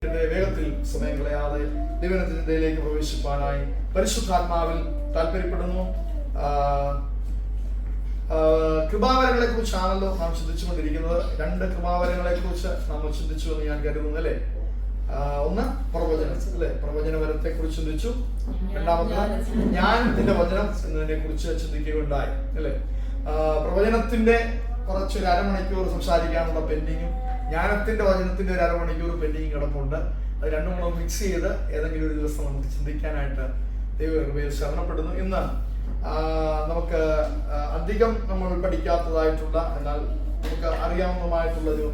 വേഗത്തിൽ സമയം കളയാതെ ദൈവത്തിന്റെ ചിന്തയിലേക്ക് പ്രവേശിപ്പാനായി പരിശുദ്ധാത്മാവിൽ താല്പര്യപ്പെടുന്നു. കൃപാവരങ്ങളെ കുറിച്ചാണല്ലോ നാം ചിന്തിച്ചുകൊണ്ടിരിക്കുന്നത്. രണ്ട് കൃപാവരങ്ങളെ കുറിച്ച് നാം ചിന്തിച്ചു എന്ന് ഞാൻ കരുതുന്നു, അല്ലെ? ഒന്ന് പ്രവചനം, അല്ലെ? പ്രവചനവരത്തെ കുറിച്ച് ചിന്തിച്ചു. രണ്ടാമത്തെ ജ്ഞാനത്തിന്റെ വചനം എന്നതിനെ കുറിച്ച് ചിന്തിക്കുകയുണ്ടായി, അല്ലെ? പ്രവചനത്തിന്റെ കുറച്ചൊരു അരമണിക്കൂർ സംസാരിക്കാനുള്ള പെൻഡിങ്ങും ജ്ഞാനത്തിന്റെ വചനത്തിന്റെ ഒരു അരമണിക്കൂർ പെൻഡിങ് കിടപ്പുണ്ട്. അത് രണ്ടും കൂടെ മിക്സ് ചെയ്ത് ഏതെങ്കിലും ഒരു ദിവസം നമുക്ക് ചിന്തിക്കാനായിട്ട് ദൈവകൃപയിൽ ശരണപ്പെടുന്നു. ഇന്ന് നമുക്ക് അധികം നമ്മൾ പഠിക്കാത്തതായിട്ടുള്ള എന്നാൽ നമുക്ക് അറിയാവുന്നതുമായിട്ടുള്ളൊരു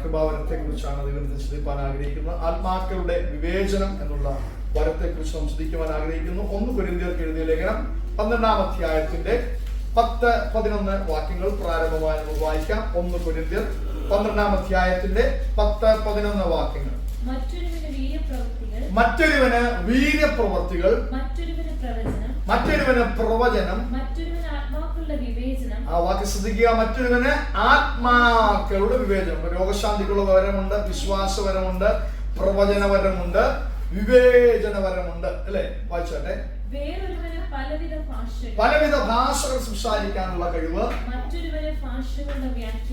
കൃപാവരത്തെ കുറിച്ചാണ് ദൈവത്തെ ചിന്തിപ്പാൻ ആഗ്രഹിക്കുന്നത്. ആത്മാക്കളുടെ വിവേചനം എന്നുള്ള വരത്തെ കുറിച്ച് നാം ചിന്തിക്കുവാൻ ആഗ്രഹിക്കുന്നു. 1 കൊരിന്ത്യർക്ക് എഴുതിയ ലേഖനം 12-ാം അധ്യായത്തിന്റെ 10-11 വാക്യങ്ങൾ പ്രാരംഭമായി നമുക്ക് വായിക്കാം. 1 കൊരിന്ത്യർ 12-ാം അധ്യായത്തിന്റെ 10-11 വാക്യങ്ങൾ. മറ്റൊരുവന് വീര്യപ്രവൃത്തികൾ, മറ്റൊരുവന് പ്രവചനം, ആ വാക്യം ശ്രദ്ധിക്കുക. മറ്റൊരുവന് ആത്മാക്കളുടെ വിവേചനം. രോഗശാന്തിക്കുള്ള വരമുണ്ട്, വിശ്വാസവരമുണ്ട്, പ്രവചനവരമുണ്ട്, വിവേചനവരമുണ്ട്, അല്ലെ? വായിച്ചോട്ടെ. പലവിധ ഭാഷകൾ സംസാരിക്കാനുള്ള കഴിവ്,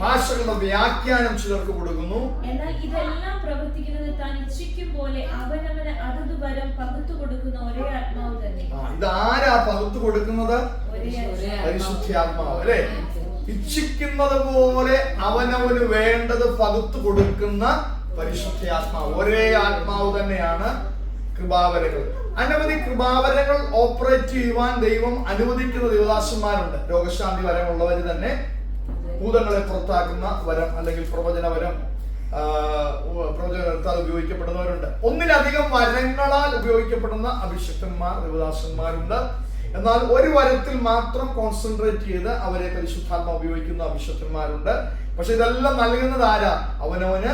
ഭാഷകളുടെ വ്യാഖ്യാനം ചിലർക്ക് കൊടുക്കുന്നു. എന്നാൽ ഇതെല്ലാം പ്രവർത്തിക്കുന്നത് താൻ ഇച്ഛിക്കും പോലെ അവനവന് അതത് വരം പകുത്തു കൊടുക്കുന്ന ഒരേ ആത്മാവ് തന്നെ. ഇതാരാ പകുത്തു കൊടുക്കുന്നത്? പരിശുദ്ധാത്മാവ്, അല്ലെ? ഇച്ഛിക്കുന്നത് പോലെ അവനവന് വേണ്ടത് പകുത്തു കൊടുക്കുന്ന പരിശുദ്ധാത്മാവ്. ഒരേ ആത്മാവ് തന്നെയാണ് കൃപാവരങ്ങൾ. അനവധി കൃപാവരങ്ങൾ ഓപ്പറേറ്റ് ചെയ്യുവാൻ ദൈവം അനുവദിക്കുന്ന ദേവദാസന്മാരുണ്ട്. രോഗശാന്തി വരമുള്ളവര് തന്നെ ഭൂതങ്ങളെ പുറത്താക്കുന്ന വരം അല്ലെങ്കിൽ പ്രവചനവരം, പ്രവചനത്താൽ ഉപയോഗിക്കപ്പെടുന്നവരുണ്ട്. ഒന്നിലധികം വരങ്ങളാൽ ഉപയോഗിക്കപ്പെടുന്ന അഭിഷിക്തന്മാർ, ദേവദാസന്മാരുണ്ട്. എന്നാൽ ഒരു വരത്തിൽ മാത്രം കോൺസെൻട്രേറ്റ് ചെയ്ത് അവരെ പരിശുദ്ധാത്മ ഉപയോഗിക്കുന്ന അഭിഷിക്തന്മാരുണ്ട്. പക്ഷെ ഇതെല്ലാം നൽകുന്നത് ആരാ? അവനവന്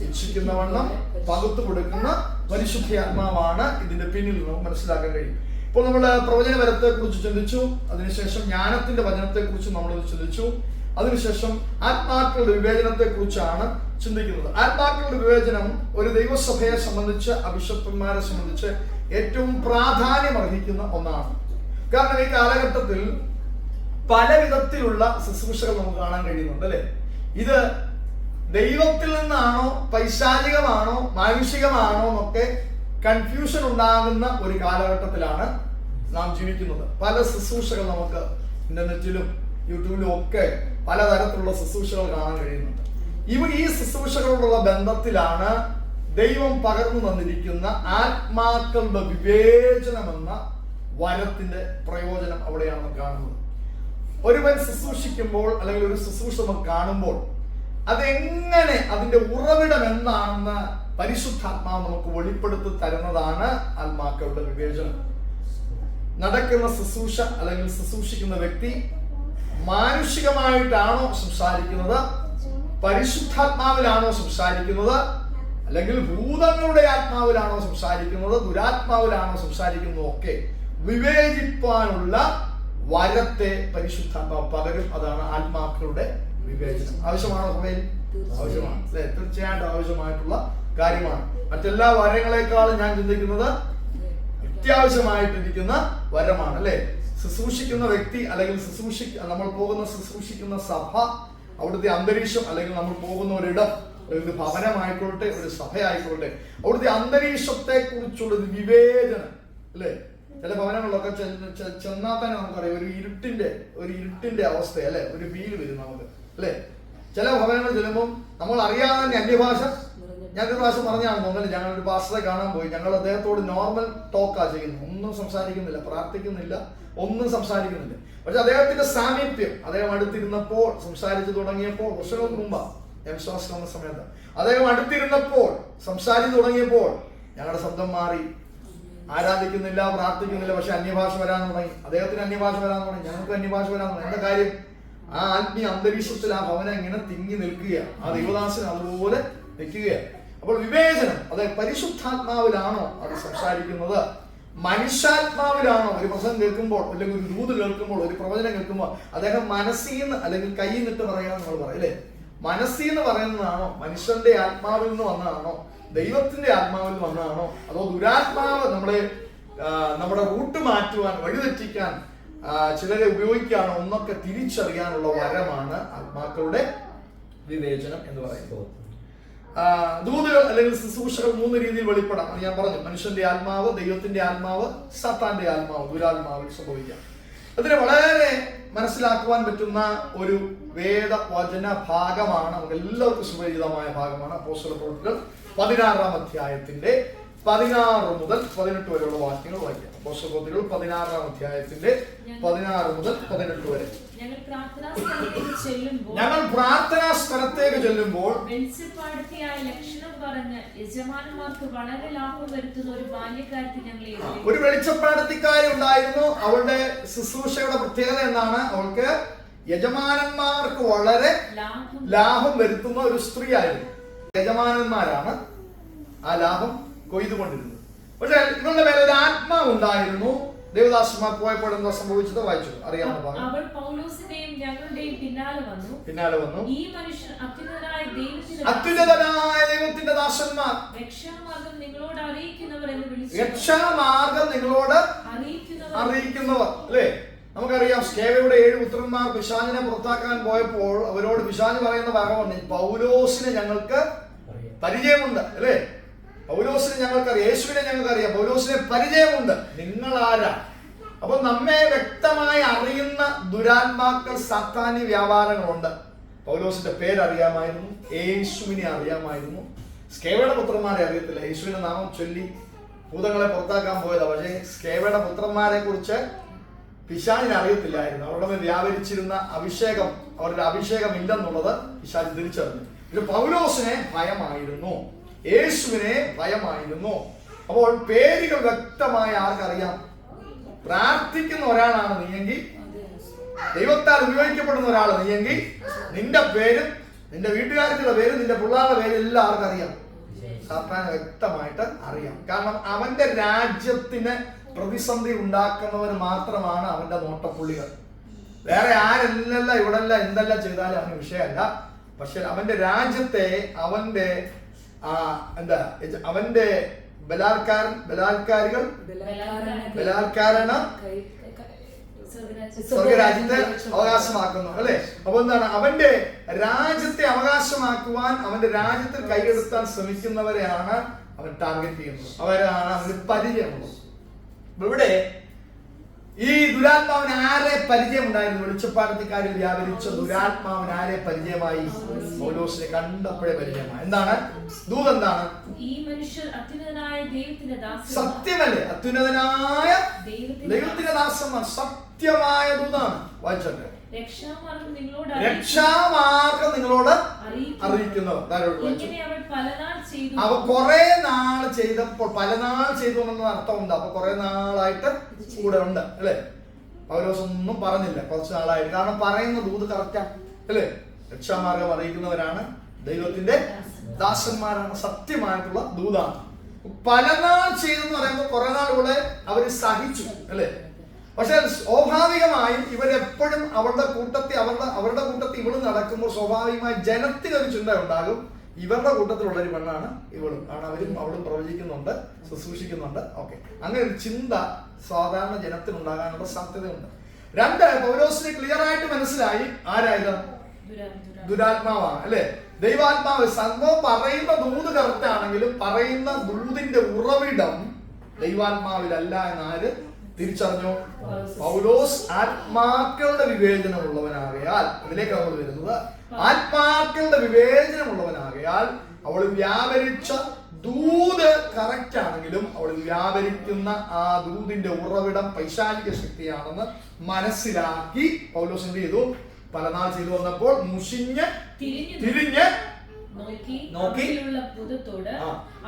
ഇച്ഛിക്കുന്നവണ്ണം പകുത്തു കൊടുക്കുന്ന പരിശുദ്ധാത്മാവാണ് ഇതിന്റെ പിന്നിൽ നമുക്ക് മനസ്സിലാക്കാൻ കഴിയും. ഇപ്പോൾ നമ്മൾ പ്രവചനവരത്തെ കുറിച്ച് ചിന്തിച്ചു. അതിനുശേഷം ജ്ഞാനത്തിന്റെ വചനത്തെ കുറിച്ച് നമ്മൾ ചിന്തിച്ചു. അതിനുശേഷം ആത്മാക്കളുടെ വിവേചനത്തെ കുറിച്ചാണ് ചിന്തിക്കുന്നത്. ആത്മാക്കളുടെ വിവേചനം ഒരു ദൈവസഭയെ സംബന്ധിച്ച്, അഭിഷക്തന്മാരെ സംബന്ധിച്ച് ഏറ്റവും പ്രാധാന്യം അർഹിക്കുന്ന ഒന്നാണ്. കാരണം ഈ കാലഘട്ടത്തിൽ പല വിധത്തിലുള്ള ശുശ്രൂഷകൾ നമുക്ക് കാണാൻ കഴിയുന്നുണ്ട്, അല്ലെ? ഇത് ദൈവത്തിൽ നിന്നാണോ പൈശാചികമാണോ മാനുഷികമാണോ എന്നൊക്കെ കൺഫ്യൂഷൻ ഉണ്ടാകുന്ന ഒരു കാലഘട്ടത്തിലാണ് നാം ജീവിക്കുന്നത്. പല ശുശ്രൂഷകൾ നമുക്ക് ഇന്റർനെറ്റിലും യൂട്യൂബിലും ഒക്കെ പലതരത്തിലുള്ള ശുശ്രൂഷകൾ കാണാൻ കഴിയുന്നുണ്ട്. ഈ ശുശ്രൂഷകളോടുള്ള ബന്ധത്തിലാണ് ദൈവം പകർന്നു തന്നിരിക്കുന്ന ആത്മാക്കളുടെ വിവേചനമെന്ന വരത്തിന്റെ പ്രയോജനം അവിടെയാണ് കാണുന്നത്. ഒരുവൻ ശുശ്രൂഷിക്കുമ്പോൾ അല്ലെങ്കിൽ ഒരു ശുശ്രൂഷ നമുക്ക് കാണുമ്പോൾ അതെങ്ങനെ, അതിന്റെ ഉറവിടം എന്താണെന്ന് പരിശുദ്ധാത്മാവ് നമുക്ക് വെളിപ്പെടുത്തി തരുന്നതാണ് ആത്മാക്കളുടെ വിവേചനം. നടക്കുന്ന ശുശ്രൂഷ അല്ലെങ്കിൽ ശുശ്രൂഷിക്കുന്ന വ്യക്തി മാനുഷികമായിട്ടാണോ സംസാരിക്കുന്നത്, പരിശുദ്ധാത്മാവിലാണോ സംസാരിക്കുന്നത്, അല്ലെങ്കിൽ ഭൂതങ്ങളുടെ ആത്മാവിലാണോ സംസാരിക്കുന്നത്, ദുരാത്മാവിലാണോ സംസാരിക്കുന്നത് ഒക്കെ വിവേചിപ്പാനുള്ള വരത്തെ പരിശുദ്ധാത്മാവ് പകരും. അതാണ് ആത്മാക്കളുടെ വിവേചനം. ആവശ്യമാണോ സഭയിൽ? ആവശ്യമാണ്, അല്ലെ? തീർച്ചയായിട്ടും ആവശ്യമായിട്ടുള്ള കാര്യമാണ്. മറ്റെല്ലാ വരങ്ങളെക്കാളും ഞാൻ ചിന്തിക്കുന്നത് അത്യാവശ്യമായിട്ടിരിക്കുന്ന വരമാണ്, അല്ലെ? ശുശ്രൂഷിക്കുന്ന വ്യക്തി അല്ലെങ്കിൽ നമ്മൾ ശുശ്രൂഷിക്കുന്ന സഭ, അവിടുത്തെ അന്തരീക്ഷം, അല്ലെങ്കിൽ നമ്മൾ പോകുന്ന ഒരിടം, ഒരു ഭവനമായിക്കൊള്ളട്ടെ, ഒരു സഭയായിക്കൊള്ളട്ടെ, അവിടുത്തെ അന്തരീക്ഷത്തെ കുറിച്ചുള്ള ഒരു വിവേചനം, അല്ലെ? ചില ഭവനങ്ങളിലൊക്കെ ചെന്നാൽ തന്നെ നമുക്കറിയാം ഒരു ഇരുട്ടിന്റെ അവസ്ഥ, അല്ലെ? ഒരു ഫീല് വരും നമുക്ക്, അല്ലെ? ചില ഭവനങ്ങൾ ചെല്ലുമ്പോൾ നമ്മൾ അറിയാതെ തന്നെ അന്യഭാഷ. ഞാനൊരു പ്രാവശ്യം പറഞ്ഞാണ് തോന്നുന്നില്ല, ഞങ്ങളൊരു പാസ്റ്ററെ കാണാൻ പോയി. ഞങ്ങൾ അദ്ദേഹത്തോട് നോർമൽ ടോക്കാ ചെയ്യുന്നു, ഒന്നും സംസാരിക്കുന്നില്ല, പ്രാർത്ഥിക്കുന്നില്ല, ഒന്നും സംസാരിക്കുന്നില്ല. പക്ഷെ അദ്ദേഹത്തിന്റെ സാമീപ്യം, അദ്ദേഹം അടുത്തിരുന്നപ്പോൾ, സംസാരിച്ചു തുടങ്ങിയപ്പോൾ, വർഷങ്ങൾക്ക് മുമ്പാ ഞാൻ വിശ്വാസം വന്ന സമയത്ത് അദ്ദേഹം അടുത്തിരുന്നപ്പോൾ, സംസാരിച്ചു തുടങ്ങിയപ്പോൾ ഞങ്ങളുടെ ശബ്ദം മാറി. ആരാധിക്കുന്നില്ല, പ്രാർത്ഥിക്കുന്നില്ല, പക്ഷെ അന്യഭാഷ വരാൻ തുടങ്ങി. അദ്ദേഹത്തിന് അന്യഭാഷ വരാൻ തുടങ്ങി, ഞങ്ങൾക്ക് അന്യഭാഷ വരാൻ തുടങ്ങി. എന്താ കാര്യം? ആ ആത്മീയ അന്തരീക്ഷത്തിൽ ആ ഭവനം ഇങ്ങനെ തിങ്ങി നിൽക്കുക, ആ ദൈവദാസൻ അതുപോലെ നിൽക്കുകയാണ്. അപ്പോൾ വിവേചനം, അതായത് പരിശുദ്ധാത്മാവിലാണോ അത് സംസാരിക്കുന്നത്, മനുഷ്യാത്മാവിലാണോ? ഒരു പ്രസംഗം കേൾക്കുമ്പോൾ, അല്ലെങ്കിൽ ഒരു ദൂത് കേൾക്കുമ്പോൾ, ഒരു പ്രവചനം കേൾക്കുമ്പോൾ അദ്ദേഹം മനസ്സിൽ നിന്ന് അല്ലെങ്കിൽ കയ്യിൽ നിന്നിട്ട് പറയാൻ നമ്മൾ പറയും, അല്ലെ? മനസ്സിൽ നിന്ന് പറയുന്നതാണോ, മനുഷ്യന്റെ ആത്മാവിൽ നിന്ന് വന്നതാണോ, ദൈവത്തിന്റെ ആത്മാവിൽ വന്നതാണോ അതോ ദുരാത്മാവ് നമ്മുടെ റൂട്ട് മാറ്റുവാൻ, വഴിതെറ്റിക്കാൻ ചിലരെ ഉപയോഗിക്കുകയാണോ എന്നൊക്കെ തിരിച്ചറിയാനുള്ള വരമാണ് ആത്മാക്കളുടെ വിവേചനം എന്ന് പറയുന്നത്. ദൂതുകൾ അല്ലെങ്കിൽ ശുശ്രൂഷകൾ 3 രീതിയിൽ വെളിപ്പെടാം. അത് ഞാൻ പറഞ്ഞു. മനുഷ്യന്റെ ആത്മാവ്, ദൈവത്തിന്റെ ആത്മാവ്, സാത്താന്റെ ആത്മാവ്, ദുരാത്മാവിൽ സംഭവിക്കാം. അതിന് വളരെ മനസ്സിലാക്കുവാൻ പറ്റുന്ന ഒരു വേദവചന ഭാഗമാണ്, നമുക്ക് എല്ലാവർക്കും സുപരിചിതമായ ഭാഗമാണ്. അപ്പോസ്തലപ്രവൃത്തികൾ 16-ാം അധ്യായത്തിന്റെ 16 മുതൽ 18 വരെയുള്ള വാക്യങ്ങൾ വായിക്കാം. അപ്പോസ്തലപ്രവൃത്തികൾ 16-ാം അധ്യായത്തിന്റെ 16 മുതൽ 18 വരെ. ഞങ്ങൾ പ്രാർത്ഥനാ സ്ഥലത്തേക്ക് ചെല്ലുമ്പോൾ വെളിച്ചപ്പാടത്തിയായ ലക്ഷണം പറഞ്ഞ് യജമാനന്മാർക്ക് വളരെ ലാഭം വരുത്തുന്ന ഒരു ബാല്യക്കാരത്തി ഞങ്ങളെ ഒരു വെളിച്ചപ്പാടത്തിക്കാരി ഉണ്ടായിരുന്നു. അവളുടെ ശുശ്രൂഷയുടെ പ്രത്യേകത എന്താണ്? അവൾക്ക് യജമാനന്മാർക്ക് വളരെ ലാഭം വരുത്തുന്ന ഒരു സ്ത്രീ ആയിരുന്നു. യജമാനന്മാരാണ് ആ ലാഭം കൊയ്തുകൊണ്ടിരുന്നത്. പക്ഷെ ഇവളുടെ മേലെ ഒരു ആത്മാവ് ഉണ്ടായിരുന്നു. ദേവദാസന്മാർ പോയപ്പോൾ എന്താ സംഭവിച്ചത് വായിച്ചു അറിയാവുന്ന ഭാഗം. അവൾ പൗലോസിന്റെയും ഞങ്ങളുടെയും പിന്നാലെ വന്നു. ഈ മനുഷ്യൻ അത്യുന്നതനായ ദൈവത്തിന്റെ ദാസന്മാർ രക്ഷാമാർഗം നിങ്ങളോട് അറിയിക്കുന്നവർ എന്ന് വിളിച്ചു. രക്ഷാമാർഗം നിങ്ങളോട് അറിയിക്കുന്നവർ അല്ലേ? നമുക്കറിയാം, സ്കേവയുടെ 7 പുത്രന്മാർ പിശാചിനെ പുറത്താക്കാൻ പോയപ്പോൾ അവരോട് പിശാച് പറയുന്ന ഭാഗമാണ്, പൗലോസിനെ ഞങ്ങൾക്ക് പരിചയമുണ്ട് അല്ലേ? പൗലോസിനെ ഞങ്ങൾക്കറിയാം, യേശുവിനെ ഞങ്ങൾക്കറിയാം, പൗലോസിനെ പരിചയമുണ്ട്, നിങ്ങൾ ആരാ? അപ്പൊ നമ്മെ വ്യക്തമായി അറിയുന്ന ദുരാത്മാക്കൾ, സാത്താന്യ വ്യാപാരങ്ങളുണ്ട്. പൗലോസിന്റെ പേരറിയാമായിരുന്നു, യേശുവിനെ അറിയാമായിരുന്നു. സ്കേവയുടെ പുത്രന്മാരെ അറിയത്തില്ല. യേശുവിന്റെ നാമം ചൊല്ലി ഭൂതങ്ങളെ പുറത്താക്കാൻ പോയതാ. പക്ഷേ സ്കേവയുടെ പുത്രന്മാരെ കുറിച്ച് പിശാചിനെ അറിയത്തില്ലായിരുന്നു. അവരുടെ മേൽ വ്യാപരിച്ചിരുന്ന അഭിഷേകം, അവരുടെ അഭിഷേകം ഇല്ലെന്നുള്ളത് പിശാച് തിരിച്ചറിഞ്ഞു. ഇത് പൗലോസിനെ ഭയമായിരുന്നു, യേശുവിനെ ഭയമായിരുന്നു. അപ്പോൾ പേരുകൾ വ്യക്തമായി ആർക്കറിയാം? പ്രാർത്ഥിക്കുന്ന ഒരാളാണ് നീയെങ്കിൽ, ദൈവത്താൽ ഉപയോഗിക്കപ്പെടുന്ന ഒരാൾ നീയെങ്കിൽ, നിന്റെ പേരും നിന്റെ വീട്ടുകാർക്കുള്ള പേരും നിന്റെ പിള്ളേരുടെ പേരും എല്ലാവർക്കും അറിയാം. സാത്താന് വ്യക്തമായിട്ട് അറിയാം. കാരണം അവന്റെ രാജ്യത്തിന് പ്രതിസന്ധി ഉണ്ടാക്കുന്നവന് മാത്രമാണ് അവന്റെ നോട്ടപ്പുള്ളികൾ. വേറെ ആരെല്ലാം ഇവിടെല്ലാം എന്തെല്ലാം ചെയ്താലും അവന് വിഷയമല്ല. പക്ഷെ അവന്റെ രാജ്യത്തെ അവന്റെ സ്വർഗരാജ്യത്തെ അവകാശമാക്കുന്നു അല്ലെ? അപ്പൊ എന്താണ്? അവന്റെ രാജ്യത്തെ അവകാശമാക്കുവാൻ, അവന്റെ രാജ്യത്തിൽ കൈയെടുത്താൻ ശ്രമിക്കുന്നവരെയാണ് അവൻ ടാർഗറ്റ് ചെയ്യുന്നത്. അവരാണ് അവന് പരിചയമുള്ളത്. ഇവിടെ ഈ ദുരാത്മാവിന് ആരെ പരിചയമുണ്ടായിരുന്നു? വെളിച്ചപ്പാടത്തിക്കാരിൽ വ്യാപരിച്ച ദുരാത്മാവിന് ആരെ പരിചയമായി? പൗലോസിനെ കണ്ടപ്പോഴേ പരിചയമായി. എന്താണ് ദൂതെന്താണ്? ഈ മനുഷ്യർ അത്യുന്നതനായ ദൈവത്തിന്റെ ദാസന്മാർ. സത്യമല്ലേ? അത്യുന്നതനായ ദൈവത്തിന്റെ ദാസന്മാർ, സത്യമായ ദൂതാണ്. വായിച്ചോട്ടെ. രക്ഷാമാർഗം നിങ്ങളോട് അറിയിക്കുന്നവർ. അവ കുറെ നാൾ ചെയ്തപ്പോൾ, പല നാൾ ചെയ്തു എന്ന അർത്ഥമുണ്ട്. അപ്പൊ കുറെ നാളായിട്ട് കൂടെ ഉണ്ട് അല്ലെ? പൗലോസ് ഒന്നും പറഞ്ഞില്ല, കുറച്ച് നാളായിട്ട്. കാരണം പറയുന്ന ദൂത് കറക്റ്റാ അല്ലെ? രക്ഷാമാർഗം അറിയിക്കുന്നവരാണ്, ദൈവത്തിന്റെ ദാസന്മാരാണ്, സത്യമായിട്ടുള്ള ദൂതാണ്. പല നാൾ ചെയ്തെന്ന് പറയുമ്പോൾ കുറെ നാൾ കൂടെ അവര് സഹിച്ചു അല്ലെ? പക്ഷെ സ്വാഭാവികമായും ഇവരെപ്പോഴും അവരുടെ കൂട്ടത്തിൽ ഇവള് നടക്കുമ്പോൾ സ്വാഭാവികമായി ജനത്തിനൊരു ചിന്ത ഉണ്ടാകും, ഇവരുടെ കൂട്ടത്തിലുള്ള ഒരു പെണ്ണാണ് ഇവളും. കാരണം അവളും പ്രവചിക്കുന്നുണ്ട്, ശുശ്രൂഷിക്കുന്നുണ്ട്. ഓക്കെ, അങ്ങനെ ഒരു ചിന്ത സാധാരണ ജനത്തിനുണ്ടാകാനുള്ള സാധ്യതയുണ്ട്. 2, പൗലോസിനെ ക്ലിയർ ആയിട്ട് മനസ്സിലായി ആരായത്? ദുരാത്മാവാണ് അല്ലെ? ദൈവാത്മാവ്. സംഭവം പറയുന്ന ദൂത് കറക്റ്റ് ആണെങ്കിലും പറയുന്ന ദൂതിന്റെ ഉറവിടം ദൈവാത്മാവിലല്ല എന്നാര് തിരിച്ചറിഞ്ഞു? പൗലോസ് ആത്മാക്കളുടെ വിവേചനമുള്ളവനാകയാൽ, അതിലേക്ക് അവൾ വരുന്നത്, ആത്മാക്കളുടെ വിവേചനമുള്ളവനാകയാൽ അവൾ വ്യാപരിച്ച ദൂത് കറക്റ്റ് ആണെങ്കിലും അവൾ വ്യാപരിക്കുന്ന ആ ദൂതിന്റെ ഉറവിടം പൈശാചിക ശക്തിയാണെന്ന് മനസ്സിലാക്കി പൗലോസ് എന്ത് ചെയ്തു? പല നാൾ ചെയ്തു വന്നപ്പോൾ മുഷിഞ്ഞ് തിരിഞ്ഞ് നോക്കി ഭൂതത്തോട്,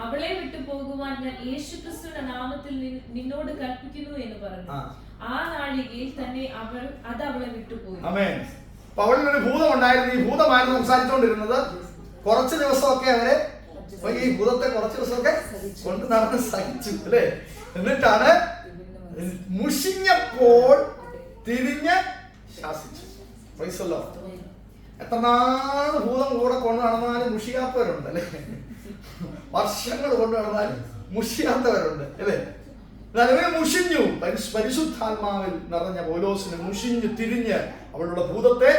അവളെ വിട്ടു പോകുവാൻ ഞാൻ യേശുക്രിസ്തുവിന്റെ നാമത്തിൽ നിന്നോട് കൽപ്പിക്കുന്നു എന്ന് പറഞ്ഞു. ആ നാഴികയിൽ തന്നെ അത് അവളെ വിട്ടുപോയി. ആമേൻ. അവളിലൊരു ഭൂതം ഉണ്ടായിരുന്നു. ഈ ഭൂതമായിരുന്നു സംസാരിച്ചുകൊണ്ടിരുന്നത്. കുറച്ച് ദിവസമൊക്കെ അവര് ഈ ഭൂതത്തെ കുറച്ച് ദിവസമൊക്കെ കൊണ്ട് നടന്ന് സഹിച്ചു അല്ലെ? എന്നിട്ടാണ് മുഷിഞ്ഞപ്പോൾ തിരിഞ്ഞ് ശാസിച്ചു. വയസ്സല്ലോ, എത്ര നാൾ ഭൂതം കൂടെ കൊണ്ട് നടന്നാലും മുഷിയാത്തവരുണ്ട് അല്ലെ? വർഷങ്ങൾ കൊണ്ട് നടന്നാൽ മുഷിയാത്തവരുണ്ട് അല്ലേ? ഇവരെ മുഷിഞ്ഞു. പരിശുദ്ധാത്മാവിൽ നിറഞ്ഞ പൗലോസിന് മുഷിഞ്ഞു തിരിഞ്ഞ് അവളുടെ ഭൂതത്തെ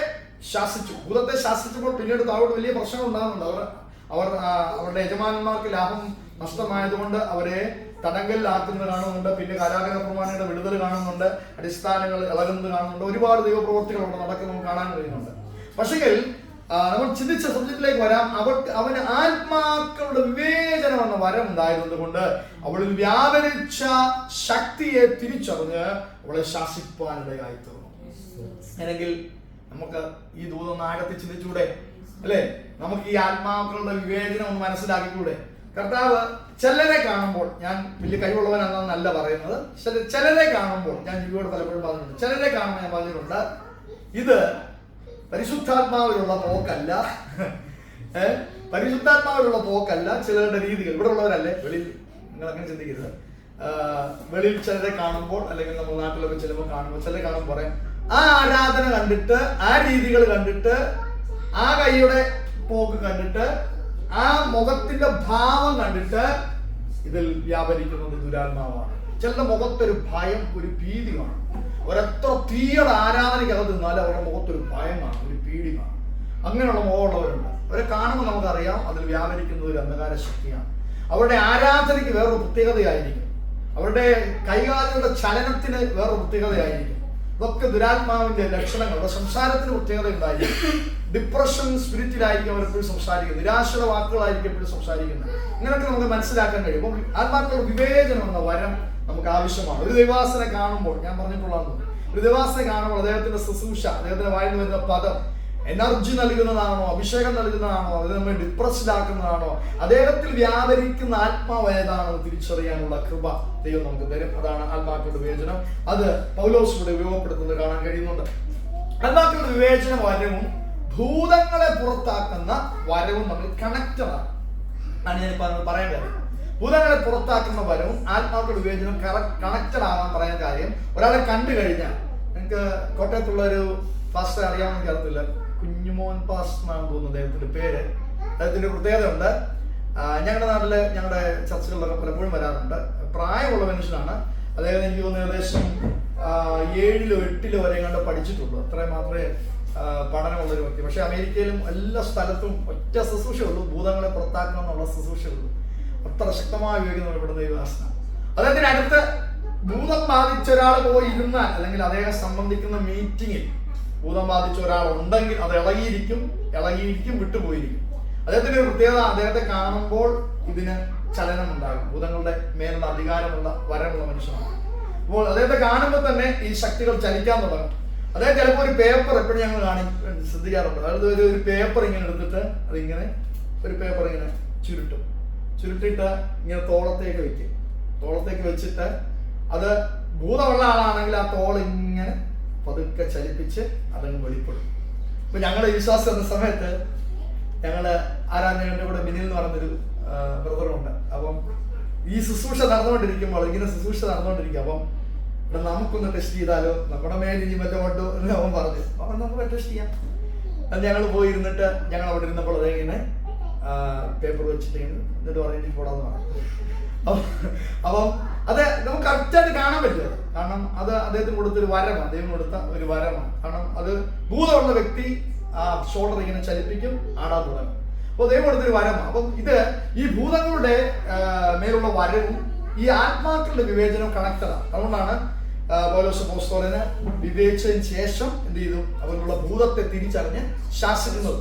ശാസിച്ചു. ഭൂതത്തെ ശാസിച്ചപ്പോൾ പിന്നീട് താഴോട്ട് വലിയ പ്രശ്നങ്ങൾ ഉണ്ടാകുന്നുണ്ട്. അവരുടെ യജമാനന്മാർക്ക് ലാഭം നഷ്ടമായതുകൊണ്ട് അവരെ തടങ്കലിലാക്കുന്നത് കാണുന്നുണ്ട്. പിന്നെ കാരാഗ്രഹ പ്രമാണിയുടെ വിടുതൽ കാണുന്നുണ്ട്. അടിസ്ഥാനങ്ങൾ ഇളകുന്നത് കാണുന്നുണ്ട്. ഒരുപാട് ദൈവപ്രവൃത്തികൾ അവിടെ നടക്കുന്നത് നമുക്ക് കാണാൻ കഴിയുന്നുണ്ട്. പക്ഷെങ്കിൽ നമ്മൾ ചിന്തിച്ച സബ്ജക്റ്റിലേക്ക് വരാം. അവന് ആത്മാക്കളുടെ വിവേചനം എന്ന വരം ഉണ്ടായിരുന്നത് കൊണ്ട് അവളിൽ വ്യാപരിച്ച ശക്തിയെ തിരിച്ചറിഞ്ഞ് അവളെ ശാസിപ്പാനിടയായി തീർന്നു. അല്ലെങ്കിൽ നമുക്ക് ഈ ദൂതൊന്ന് ആഴത്തിൽ ചിന്തിച്ചൂടെ അല്ലേ? നമുക്ക് ഈ ആത്മാക്കളുടെ വിവേചനം ഒന്ന് മനസ്സിലാക്കിക്കൂടെ? കർത്താവ് ചിലരെ കാണുമ്പോൾ, ഞാൻ വലിയ കഴിവുള്ളവനാണെന്നല്ല പറയുന്നത്, ചിലരെ കാണുമ്പോൾ, ഞാൻ ജീവിയോട് പലപ്പോഴും പറഞ്ഞിട്ടുണ്ട്, ചിലരെ കാണുമ്പോൾ ഞാൻ പറഞ്ഞിട്ടുണ്ട്, ഇത് പരിശുദ്ധാത്മാവിലുള്ള പോക്കല്ല, പരിശുദ്ധാത്മാവിലുള്ള പോക്കല്ല ചിലരുടെ രീതികൾ. ഇവിടെ ഉള്ളവരല്ലേ, വെളിയിൽ നിങ്ങൾ അങ്ങനെ ചിന്തിക്കരുത്. വെളിയിൽ ചിലരെ കാണുമ്പോൾ, അല്ലെങ്കിൽ നമ്മൾ നാട്ടിലൊക്കെ ചിലപ്പോൾ കാണുമ്പോൾ, ചിലരെ കാണുമ്പോൾ പറയാം, ആ ആരാധന കണ്ടിട്ട്, ആ രീതികൾ കണ്ടിട്ട്, ആ കൈയുടെ പോക്ക് കണ്ടിട്ട്, ആ മുഖത്തിന്റെ ഭാവം കണ്ടിട്ട് ഇതിൽ വ്യാപരിക്കുന്നത് ദുരാത്മാവാണ്. ചിലരുടെ മുഖത്തൊരു ഭയം, ഒരു ഭീതി കാണും. ഒരെത്ര തീയുടെ ആരാധനയ്ക്കകത്ത് നിന്നാലും അവരുടെ മുഖത്തൊരു ഭയം കാണും, ഒരു ഭീതി കാണും. അങ്ങനെയുള്ള മുഖമുള്ളവരുണ്ട്. അവരെ കാണുമ്പോൾ നമുക്കറിയാം അതിൽ വ്യാപരിക്കുന്നത് ഒരു അന്ധകാര ശക്തിയാണ്. അവരുടെ ആരാധനയ്ക്ക് വേറൊരു പ്രത്യേകതയായിരിക്കും. അവരുടെ കൈകാലുകളുടെ ചലനത്തിന് വേറൊരു പ്രത്യേകതയായിരിക്കും. ഇതൊക്കെ ദുരാത്മാവിന്റെ ലക്ഷണങ്ങൾ. അവരുടെ സംസാരത്തിന് പ്രത്യേകത ഉണ്ടായിരിക്കും. ഡിപ്രഷൻ സ്പിരിറ്റിലായിരിക്കും അവരെപ്പോഴും സംസാരിക്കുന്നത്. നിരാശയുടെ വാക്കുകളായിരിക്കും എപ്പോഴും സംസാരിക്കുന്നത്. ഇങ്ങനെയൊക്കെ നമുക്ക് മനസ്സിലാക്കാൻ കഴിയും. അപ്പോൾ ആത്മാക്കളുടെ വിവേചനം എന്ന വരം നമുക്ക് ആവശ്യമാണ്. ഒരു ദൈവാസനെ കാണുമ്പോൾ, ഞാൻ പറഞ്ഞിട്ടുള്ളതാണ്, ഒരു ദൈവാസനെ കാണുമ്പോൾ അദ്ദേഹത്തിന്റെ ശുശ്രൂഷ, അദ്ദേഹത്തിന്റെ വായിൽ വരുന്ന പദം എനർജി നൽകുന്നതാണോ, അഭിഷേകം നൽകുന്നതാണോ, അത് നമ്മെ ഡിപ്രസ്ഡ് ആക്കുന്നതാണോ, അദ്ദേഹത്തിൽ വ്യാപരിക്കുന്ന ആത്മാവ് ഏതാണെന്ന് തിരിച്ചറിയാനുള്ള കൃപ ദൈവം നമുക്ക് തരും. അതാണ് ആത്മാക്കളുടെ വിവേചനം. അത് പൗലോസിലൂടെ ഉപയോഗപ്പെടുത്തുന്നത് കാണാൻ കഴിയുന്നുണ്ട്. ആത്മാക്കളുടെ വിവേചന വരവും ഭൂതങ്ങളെ പുറത്താക്കുന്ന വരവും തമ്മിൽ കണക്റ്റഡാണ്. ആണ് ഞാൻ പറയാൻ കാര്യം. ഭൂതങ്ങളെ പുറത്താക്കുന്ന വരവും ആത്മാക്കളുടെ വിവേചനം കണക്റ്റഡ് ആവാൻ പറയാൻ കാര്യം, ഒരാളെ കണ്ടു കഴിഞ്ഞാൽ, എനിക്ക് കോട്ടയത്തുള്ള ഒരു പാസ്റ്റർ അറിയാമെന്ന് എനിക്ക് അറിയത്തില്ല, കുഞ്ഞുമോൻ പാസ്റ്റർ എന്നാണെന്ന് തോന്നുന്നു അദ്ദേഹത്തിന്റെ പേര്. അദ്ദേഹത്തിന്റെ പ്രത്യേകത ഉണ്ട്. ഞങ്ങളുടെ നാട്ടില്, ഞങ്ങളുടെ ചർച്ചകളിലൊക്കെ പലപ്പോഴും വരാറുണ്ട്. പ്രായമുള്ള മനുഷ്യനാണ് അദ്ദേഹം. എനിക്ക് തോന്നുന്നു ഏകദേശം 7-ോ 8-ോ വരെ കണ്ട് പഠിച്ചിട്ടുള്ളൂ. അത്രയും മാത്രമേ പഠനമുള്ളൊരു വ്യക്തി. പക്ഷെ അമേരിക്കയിലും എല്ലാ സ്ഥലത്തും ഒറ്റ ശുശ്രൂഷയുള്ളൂ, ഭൂതങ്ങളെ പുറത്താക്കണം എന്നുള്ള ശുശ്രൂഷയുള്ളൂ. അത്ര ശക്തമായി ഉപയോഗിക്കുന്ന ദൈവദാസന. അദ്ദേഹത്തിന് അടുത്ത് ഭൂതം ബാധിച്ച ഒരാൾ പോയി ഇരുന്നാൽ, അല്ലെങ്കിൽ അദ്ദേഹം സംബന്ധിക്കുന്ന മീറ്റിങ്ങിൽ ഭൂതം ബാധിച്ച ഒരാൾ ഉണ്ടെങ്കിൽ അത് ഇളകിയിരിക്കും, വിട്ടുപോയിരിക്കും. അദ്ദേഹത്തിന്റെ ഒരു പ്രത്യേകത, അദ്ദേഹത്തെ കാണുമ്പോൾ ഇതിന് ചലനം ഉണ്ടാകും. ഭൂതങ്ങളുടെ മേലുള്ള അധികാരമുള്ള വരമുള്ള മനുഷ്യനാണ്. അപ്പോൾ അദ്ദേഹത്തെ കാണുമ്പോൾ തന്നെ ഈ ശക്തികൾ ചലിക്കാൻ തുടങ്ങും. അദ്ദേഹം ചിലപ്പോൾ ഒരു പേപ്പർ, എപ്പോഴും ഞങ്ങൾ ശ്രദ്ധിക്കാറുണ്ട്, അതായത് ഒരു പേപ്പർ ഇങ്ങനെ എടുത്തിട്ട് അതിങ്ങനെ ഒരു പേപ്പർ ഇങ്ങനെ ചുരുട്ടിട്ട് ഇങ്ങനെ തോളത്തേക്ക് വെച്ചിട്ട്, അത് ഭൂതമുള്ള ആളാണെങ്കിൽ ആ തോളിങ്ങനെ പതുക്കെ ചലിപ്പിച്ച് അതങ്ങ് വെളിപ്പെടും. ഇപ്പൊ ഞങ്ങളുടെ വിശ്വാസം എന്ന സമയത്ത് ഞങ്ങള് ആരാധനയുടെ കൂടെ ബിനിൽ എന്ന് പറഞ്ഞൊരു ബ്രദറുണ്ട്. അപ്പം ഈ ശുശ്രൂഷ നടന്നുകൊണ്ടിരിക്കുമ്പോൾ, അപ്പം ഇവിടെ നമുക്കൊന്ന് ടെസ്റ്റ് ചെയ്താലോ, നമ്മുടെ മേൽ ഇനി വല്ല കൊണ്ടോ എന്ന് അവൻ പറഞ്ഞു. അവൻ നമുക്ക് ടെസ്റ്റ് ചെയ്യാം. അത് ഞങ്ങൾ പോയി ഇരുന്നിട്ട്, ഞങ്ങൾ അവിടെ ഇരുന്നപ്പോൾ അതെങ്ങനെ പേപ്പർ വെച്ചിട്ട് എന്നിട്ട് പറഞ്ഞിട്ട് പോടാന്ന് പറഞ്ഞു. അപ്പം അത് നമുക്ക് കറക്റ്റായിട്ട് കാണാൻ പറ്റില്ല. കാരണം അത് അദ്ദേഹത്തിന് കൊടുത്തൊരു വരമാണ്, ദൈവം കൊടുത്ത ഒരു വരമാണ്. കാരണം അത് ഭൂതമുള്ള വ്യക്തി ആ ഷോൾഡർ ഇങ്ങനെ ചലിപ്പിക്കും, ആടാൻ തുടങ്ങും. അപ്പോൾ ദൈവം കൊടുത്തൊരു വരമാണ്. അപ്പം ഇത് ഈ ഭൂതങ്ങളുടെ മേലുള്ള വരവും ഈ ആത്മാക്കളുടെ വിവേചനവും കണക്റ്റഡാണ്. അതുകൊണ്ടാണ് പൗലോസ് അപ്പോസ്തലന് വിവേചിച്ചതിന് ശേഷം എന്ത് ചെയ്തു? അവരുടെ ഭൂതത്തെ തിരിച്ചറിഞ്ഞ് ശാസിക്കുന്നത്.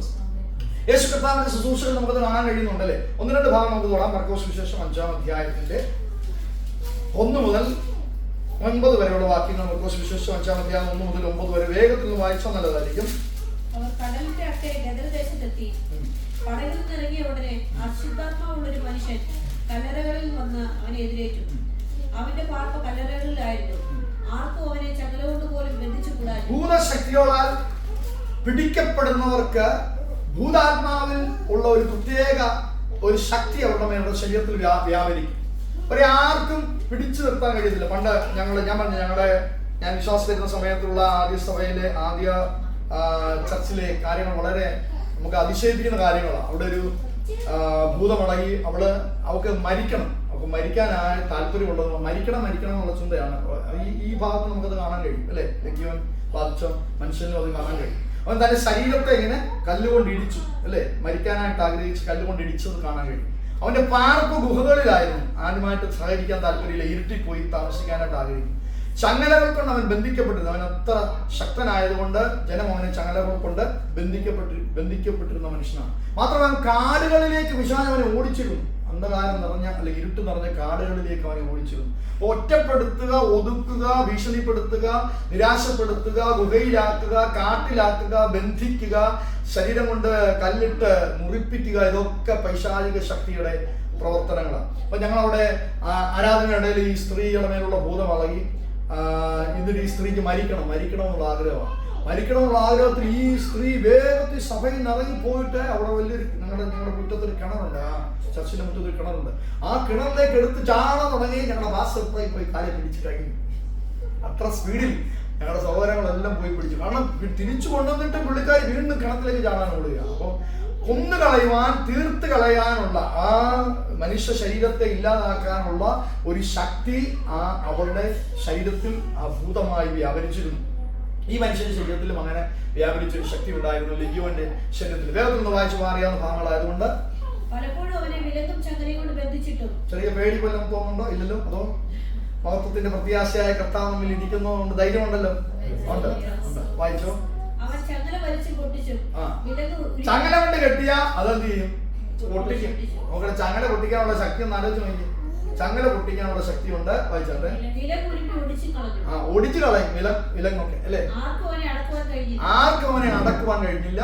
യേശു കർത്താവിന്റെ ശുശ്രൂഷകൾ നമുക്കത് കാണാൻ കഴിയുന്നുണ്ടല്ലേ? 1-2 ഭാഗം നമുക്ക് തൊടാം. മർക്കോസ് സുവിശേഷം 5-ാം അധ്യായത്തിന്റെ 1 മുതൽ 9 വരെയുള്ള വാക്യങ്ങൾ. മർക്കോസ് സുവിശേഷം 5-ാം അധ്യായം 1 മുതൽ 9 വരെ വേഗത്തിൽ വായിച്ചാൽ നല്ലതായിരിക്കും. അവർ കടലിന്റെ അക്കരെ ഗദരദേശത്തെത്തി. പടകിൽ നിന്നിറങ്ങിയ ഉടനെ അശുദ്ധാത്മാവുള്ളൊരു മനുഷ്യൻ കല്ലറകളിൽ വന്ന് അവനെ എതിരേറ്റു. അവന്റെ പാർപ്പ് കല്ലറകളിലായിരുന്നു. ആർക്കും അവനെ ചങ്ങലകൊണ്ട് പോലും ബന്ധിച്ചുകൂടായിരുന്നു. ഭൂതശക്തികളാൽ പിടിക്കപ്പെടുന്നവർക്ക് ഭൂതാത്മാവിൽ ഉള്ള ഒരു പ്രത്യേക ഒരു ശക്തി അവരുടെ മേലുള്ള ശരീരത്തിൽ വ്യാപരിക്കും. അവരെ ആർക്കും പിടിച്ചു നിർത്താൻ കഴിയത്തില്ല. പണ്ട് ഞാൻ വിശ്വാസം വരുന്ന സമയത്തുള്ള ആദ്യ സഭയിലെ ആദ്യ ചർച്ചിലെ കാര്യങ്ങൾ വളരെ നമുക്ക് അതിശയിപ്പിക്കുന്ന കാര്യങ്ങളാണ്. അവിടെ ഒരു ഭൂതമടങ്ങി അവൾക്ക് മരിക്കണം, അവൾക്ക് മരിക്കാനായ താല്പര്യമുള്ളത്, മരിക്കണം എന്നുള്ള ചിന്തയാണ്. ഈ ഭാഗത്ത് നമുക്കത് കാണാൻ കഴിയും അല്ലെ. ലഗ്യോൻ ബാധിച്ച മനുഷ്യനും അത് കാണാൻ കഴിയും. അവൻ തന്റെ ശരീരത്തെ ഇങ്ങനെ കല്ലുകൊണ്ട് ഇടിച്ചു അല്ലെ, മരിക്കാനായിട്ട് ആഗ്രഹിച്ച് കല്ലുകൊണ്ട് ഇടിച്ചത് കാണാൻ കഴിയും. അവന്റെ പാർപ്പ് ഗുഹകളിലായിരുന്നു. ആരുമായിട്ട് സഹകരിക്കാൻ താല്പര്യമില്ല, ഇരുട്ടിൽ പോയി താമസിക്കാനായിട്ട് ആഗ്രഹിക്കും. ചങ്ങലകൾ കൊണ്ട് അവൻ ബന്ധിക്കപ്പെട്ടിരുന്നു. അവൻ അത്ര ശക്തനായതുകൊണ്ട് ജനം അവനെ ചങ്ങലകൾ കൊണ്ട് ബന്ധിക്കപ്പെട്ടിരുന്ന മനുഷ്യനാണ്. മാത്രമല്ല കാടുകളിലേക്ക് പിശാച് അവനെ ഓടിച്ചിരുന്നു. അന്ധകാരം നിറഞ്ഞ അല്ലെങ്കിൽ ഇരുട്ട് നിറഞ്ഞ കാടുകളിലേക്ക് അവനെ ഓടിച്ചിരുന്നു. ഒറ്റപ്പെടുത്തുക, ഒതുക്കുക, ഭീഷണിപ്പെടുത്തുക, നിരാശപ്പെടുത്തുക, ഗുഹയിലാക്കുക, കാട്ടിലാക്കുക, ബന്ധിക്കുക, ശരീരം കൊണ്ട് കല്ലിട്ട് മുറിപ്പിക്കുക, ഇതൊക്കെ പൈശാചിക ശക്തിയുടെ പ്രവർത്തനങ്ങളാണ്. അപ്പൊ ഞങ്ങളവിടെ ആരാധനയിടയിൽ ഈ സ്ത്രീയുടെ മേലുള്ള ഭൂതം ഇളകി. എന്നിട്ട് ഈ സ്ത്രീക്ക് മരിക്കണം എന്നുള്ള ആഗ്രഹമാണ്. മരിക്കണമെന്നുള്ള ആഗ്രഹത്തിൽ ഈ സ്ത്രീ വേഗത്തിൽ സഭയിൽ നിന്ന് ഇറങ്ങി പോയിട്ട് അവിടെ വലിയൊരു ഞങ്ങളുടെ മുറ്റത്തൊരു കിണറുണ്ട്, ആ ചർച്ചിന്റെ മുറ്റത്തൊരു കിണറുണ്ട്. ആ കിണറിലേക്ക് എടുത്ത് ചാടാൻ തുടങ്ങി. ഞങ്ങളുടെ വാസപ്പായി പോയി കാലെ പിടിച്ച് കഴിഞ്ഞു. അത്ര സ്പീഡിൽ ഞങ്ങളുടെ സഹോദരങ്ങളെല്ലാം പോയി പിടിച്ചു. കാരണം തിരിച്ചു കൊണ്ടുവന്നിട്ട് പുള്ളിക്കാരി വീണ്ടും കിണത്തിലേക്ക് ചാടാൻ ഓടുകയാണ്. അപ്പോൾ കൊന്നുകളയുവാൻ, തീർത്ത് കളയാനുള്ള, ആ മനുഷ്യ ശരീരത്തെ ഇല്ലാതാക്കാനുള്ള ഒരു ശക്തി അവളുടെ ശരീരത്തിൽ ഭൂതമായി വ്യാപരിച്ചിരുന്നു. ഈ മനുഷ്യന്റെ ശരീരത്തിലും അങ്ങനെ വ്യാപരിച്ചൊരു ശക്തി ഉണ്ടായിരുന്നു ലിഗിയോന്റെ ശരീരത്തിൽ. വേഗത്തിൽ നിന്ന് വായിച്ചു മാറിയാവുന്ന ഭാഗങ്ങളായതുകൊണ്ട് പലപ്പോഴും അവനെ വിലങ്ങും ചങ്ങലയും കൊണ്ട് ബന്ധിച്ചിട്ടും. ചെറിയ പേടി പോലും തോന്നുന്നുണ്ടോ? ഇല്ലല്ലോ. അതോ മഹത്വത്തിന്റെ പ്രത്യാശയായ കർത്താവ് മുന്നിൽ ഇരിക്കുന്നതുകൊണ്ട് ധൈര്യമുണ്ടല്ലോ. ഉണ്ട്. വായിച്ചോ. അവൻ ചങ്ങല വലിച്ചു പൊട്ടിച്ചു. ചങ്ങല കൊണ്ട് കെട്ടിയ അതെന്ത് ചെയ്യും? പൊട്ടിക്കും. നോക്കട്ടെ, ചങ്ങല പൊട്ടിക്കാനുള്ള ശക്തി ഒന്ന് ആലോചിച്ച് നോക്കി. ചങ്ങല പൊട്ടിക്കാനുള്ള ശക്തി ഉണ്ട്. വായിച്ചോട്ടെ. ഒടിച്ചു കളയും വിലങ്ങൊക്കെ അല്ലെ. ആർക്കും അവനെ അടക്കുവാൻ കഴിഞ്ഞില്ല.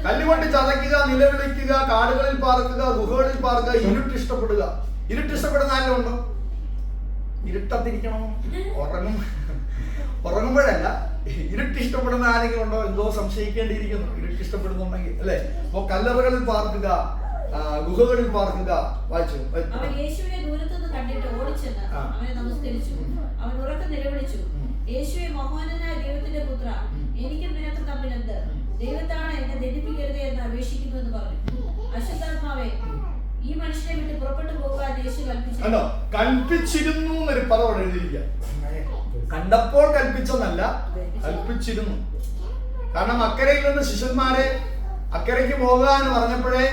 കല്ലുകൊണ്ട് ചതയ്ക്കുക, നിലവിളിക്കുക, കാടുകളിൽ പാർക്കുക, ഗുഹകളിൽ പാർക്കുക, ഇരുട്ടിഷ്ടപ്പെടുക. ഇരുട്ടിഷ്ടപ്പെടുന്ന ആരും ഉണ്ടോ? ഇരുട്ടത്തിരിക്കണം, ഉറങ്ങുമ്പോഴല്ല, ഇരുട്ടിഷ്ടപ്പെടുന്ന ആരെങ്കിലും ഉണ്ടോ? എന്തോ സംശയിക്കേണ്ടിയിരിക്കുന്നു. ഇരുട്ടിഷ്ടപ്പെടുന്നുണ്ടെങ്കിൽ അല്ലെ. അപ്പൊ കല്ലറകളിൽ പാർക്കുക, ഗുഹകളിൽ പാർക്കുക. വായിച്ചു. അവൻ യേശുവിനെ ദൂരത്തുനിന്ന് കണ്ടിട്ട് ഓടിച്ചെന്ന് അവനെ നമസ്കരിച്ചു. അവൻ ഉറക്കെ നിലവിളിച്ചു, യേശുവേ, മഹോന്നതനായ ദൈവത്തിന്റെ പുത്ര, എനിക്കും നിനക്കും തമ്മിൽ എന്ത്? ദൈവത്താണ് എന്നെ ദണ്ഡിപ്പിക്കരുത് എന്ന് അപേക്ഷിക്കുന്നു എന്ന് പറഞ്ഞു. അശുദ്ധാത്മാവേ, ഈ മനുഷ്യനെ വിട്ട് പുറപ്പെട്ടു പോകാൻ യേശു കൽപ്പിച്ചിരുന്നു എന്നൊരു പദം അവിടെ എഴുതിയിരിക്കുക. കണ്ടപ്പോൾ കൽപ്പിച്ചെന്നല്ല, കൽപ്പിച്ചിരുന്നു. കാരണം അക്കരയിൽ നിന്ന് ശിഷ്യന്മാരെ അക്കരയ്ക്ക് പോകുക എന്ന് പറഞ്ഞപ്പോഴേ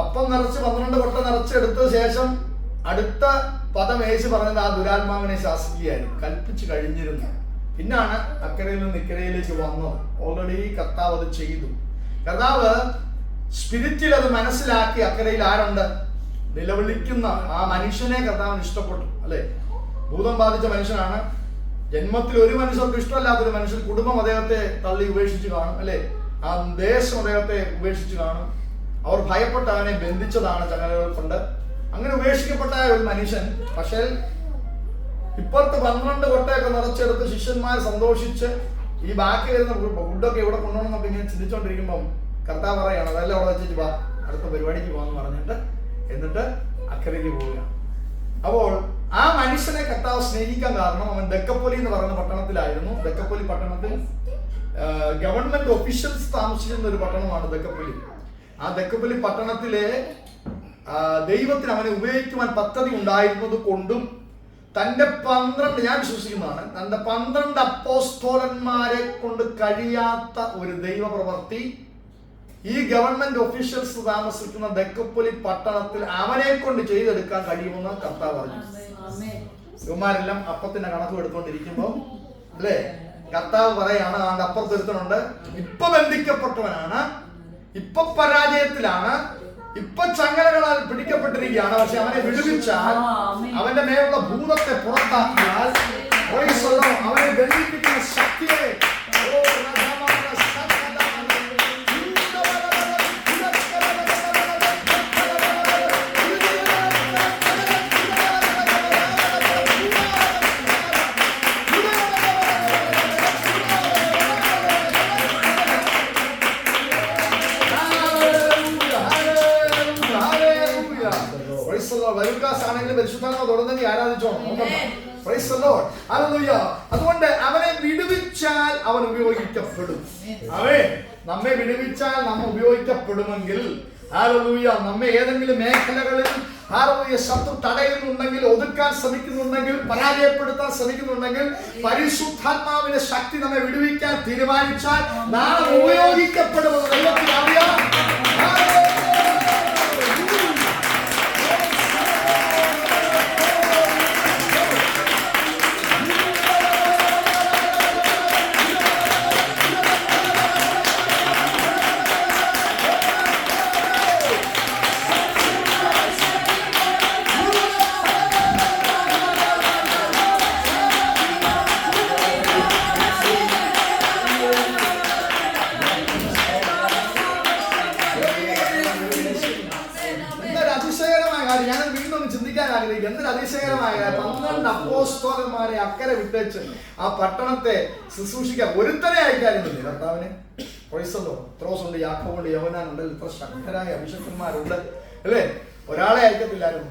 അപ്പം നിറച്ച് 12 കൊട്ട നിറച്ചെടുത്ത ശേഷം അടുത്ത പദം യേശു പറഞ്ഞത് ആ ദുരാത്മാവിനെ ശാസിക്കുകയായിരുന്നു. കൽപ്പിച്ചു കഴിഞ്ഞിരുന്നു. പിന്നാണ് അക്കരയിൽ നിന്ന് ഇക്കരയിലേക്ക് വന്നത്. ഓൾറെഡി കർത്താവ് അത് ചെയ്തു. കർത്താവ് സ്പിരിറ്റിൽ അത് മനസ്സിലാക്കി. അക്കരയിൽ ആരുണ്ട്? നിലവിളിക്കുന്ന ആ മനുഷ്യനെ കർത്താവിന് ഇഷ്ടപ്പെട്ടു അല്ലെ. ഭൂതം ബാധിച്ച മനുഷ്യനാണ്. ജന്മത്തിൽ ഒരു മനുഷ്യർക്ക് ഇഷ്ടമല്ലാത്തൊരു മനുഷ്യൻ, കുടുംബം അദ്ദേഹത്തെ തള്ളി ഉപേക്ഷിച്ച് കാണും അല്ലെ. ആ ദേശം അദ്ദേഹത്തെ ഉപേക്ഷിച്ച് കാണും. അവർ ഭയപ്പെട്ട് അവനെ ബന്ധിച്ചതാണ് ചങ്ങലകൾ കൊണ്ട്. അങ്ങനെ ഉപേക്ഷിക്കപ്പെട്ട ഒരു മനുഷ്യൻ. പക്ഷേ ഇപ്പുറത്ത് 12 കൊട്ടയൊക്കെ നിറച്ചെടുത്ത് ശിഷ്യന്മാർ സന്തോഷിച്ച് ഈ ബാക്കി വരുന്ന ഫുഡൊക്കെ ഇവിടെ കൊണ്ടുപോകണമെന്നൊക്കെ ഇങ്ങനെ ചിന്തിച്ചുകൊണ്ടിരിക്കുമ്പം കർത്താവ് പറയാണ്, അതെല്ലാം അവിടെ വെച്ചിട്ട് വാ, അടുത്ത പരിപാടിക്ക് പോകാന്ന് പറഞ്ഞിട്ട് എന്നിട്ട് അക്കരയ്ക്ക് പോവുകയാണ്. അപ്പോൾ ആ മനുഷ്യനെ കർത്താവ് സ്നേഹിക്കാൻ കാരണം അവൻ ദക്കപ്പൊലി എന്ന് പറയുന്ന പട്ടണത്തിലായിരുന്നു. ദക്കപ്പൊലി പട്ടണത്തിൽ ഗവൺമെന്റ് ഒഫീഷ്യൽസ് താമസിക്കുന്ന ഒരു പട്ടണമാണ് ദക്കപ്പൊലി. ആ ദക്കപ്പൊലി പട്ടണത്തിലെ ദൈവത്തിന് അവനെ ഉപയോഗിക്കുവാൻ പദ്ധതി ഉണ്ടായിരുന്നത് കൊണ്ടും തന്റെ 12, ഞാൻ വിശ്വസിക്കുന്നതാണ്, തന്റെ 12 അപ്പോസ്തലന്മാരെ കൊണ്ട് കഴിയാത്ത ഒരു ദൈവപ്രവൃത്തി ഈ ഗവൺമെന്റ് ഒഫീഷ്യൽസ് താമസിക്കുന്ന ദക്കപ്പൊലി പട്ടണത്തിൽ അവനെ കൊണ്ട് ചെയ്തെടുക്കാൻ കഴിയുമെന്ന് കർത്താവ് പറഞ്ഞു. ഇവന്മാരെല്ലാം അപ്പത്തിന്റെ കണക്ക് എടുത്തുകൊണ്ടിരിക്കുമ്പോ അല്ലേ, കർത്താവ് പറയാണ്, ആണ്ട് അപ്പുറത്തൊരുത്തനുണ്ട്, ഇപ്പൊ ബന്ധിക്കപ്പെട്ടവനാണ്, ഇപ്പൊ പരാജയത്തിലാണ്, ഇപ്പൊ ചങ്ങലകളാൽ പിടിക്കപ്പെട്ടിരിക്കുകയാണ്. പക്ഷെ അവനെ വിടുവിച്ചാൽ, അവന്റെ മേലുള്ള ഭൂതത്തെ പുറത്താക്കിയാൽ, അവനെ ബന്ധിപ്പിക്കുന്ന ശക്തിയെ പരിശുദ്ധാത്മാവ് തുടർന്നെങ്കിൽ ആരാധിച്ചോണം. അതുകൊണ്ട് അവനെ വിടുവിച്ച വിടുവിച്ചാൽ അവൻ ഉപയോഗിക്കപ്പെടും. നമ്മെ വിടുവിച്ചാൽ നമ്മ ഉപയോഗിക്കപ്പെടുമെങ്കിൽ ഹല്ലേലൂയ, നമ്മെ ഏതെങ്കിലും മേഖലകളിൽ ഹല്ലേലൂയ ശത്രു തടയുന്നുണ്ടെങ്കിൽ, ഒതുക്കാൻ ശ്രമിക്കുന്നുണ്ടെങ്കിൽ, പരാജയപ്പെടുത്താൻ ശ്രമിക്കുന്നുണ്ടെങ്കിൽ, പരിശുദ്ധാത്മാവിന്റെ ശക്തി നമ്മെ വിടുവിക്കാൻ തീരുമാനിച്ചാൽ നാം ഉപയോഗിക്കപ്പെടുമെന്ന് ദൈവത്തിന് അറിയാം. ഞാൻ വീണ്ടും ചിന്തിക്കാൻ ആഗ്രഹിക്കും. എന്തൊരു അതിശയകരമായ 12 അപ്പോസ്തലന്മാരെ അക്കരെ വിട്ടേച്ച് ആ പട്ടണത്തെ ശുശ്രൂഷിക്കാൻ ഒരുത്തനെ അയക്കാനില്ലേ കർത്താവിന്? പത്രോസുണ്ട്, യാക്കോബുണ്ട്, യോഹന്നാനുണ്ട്, ഇത്ര ശക്തരായ അഭിഷക്തന്മാരുണ്ട് അല്ലേ? ഒരാളെ അയക്കത്തില്ലായിരുന്നു.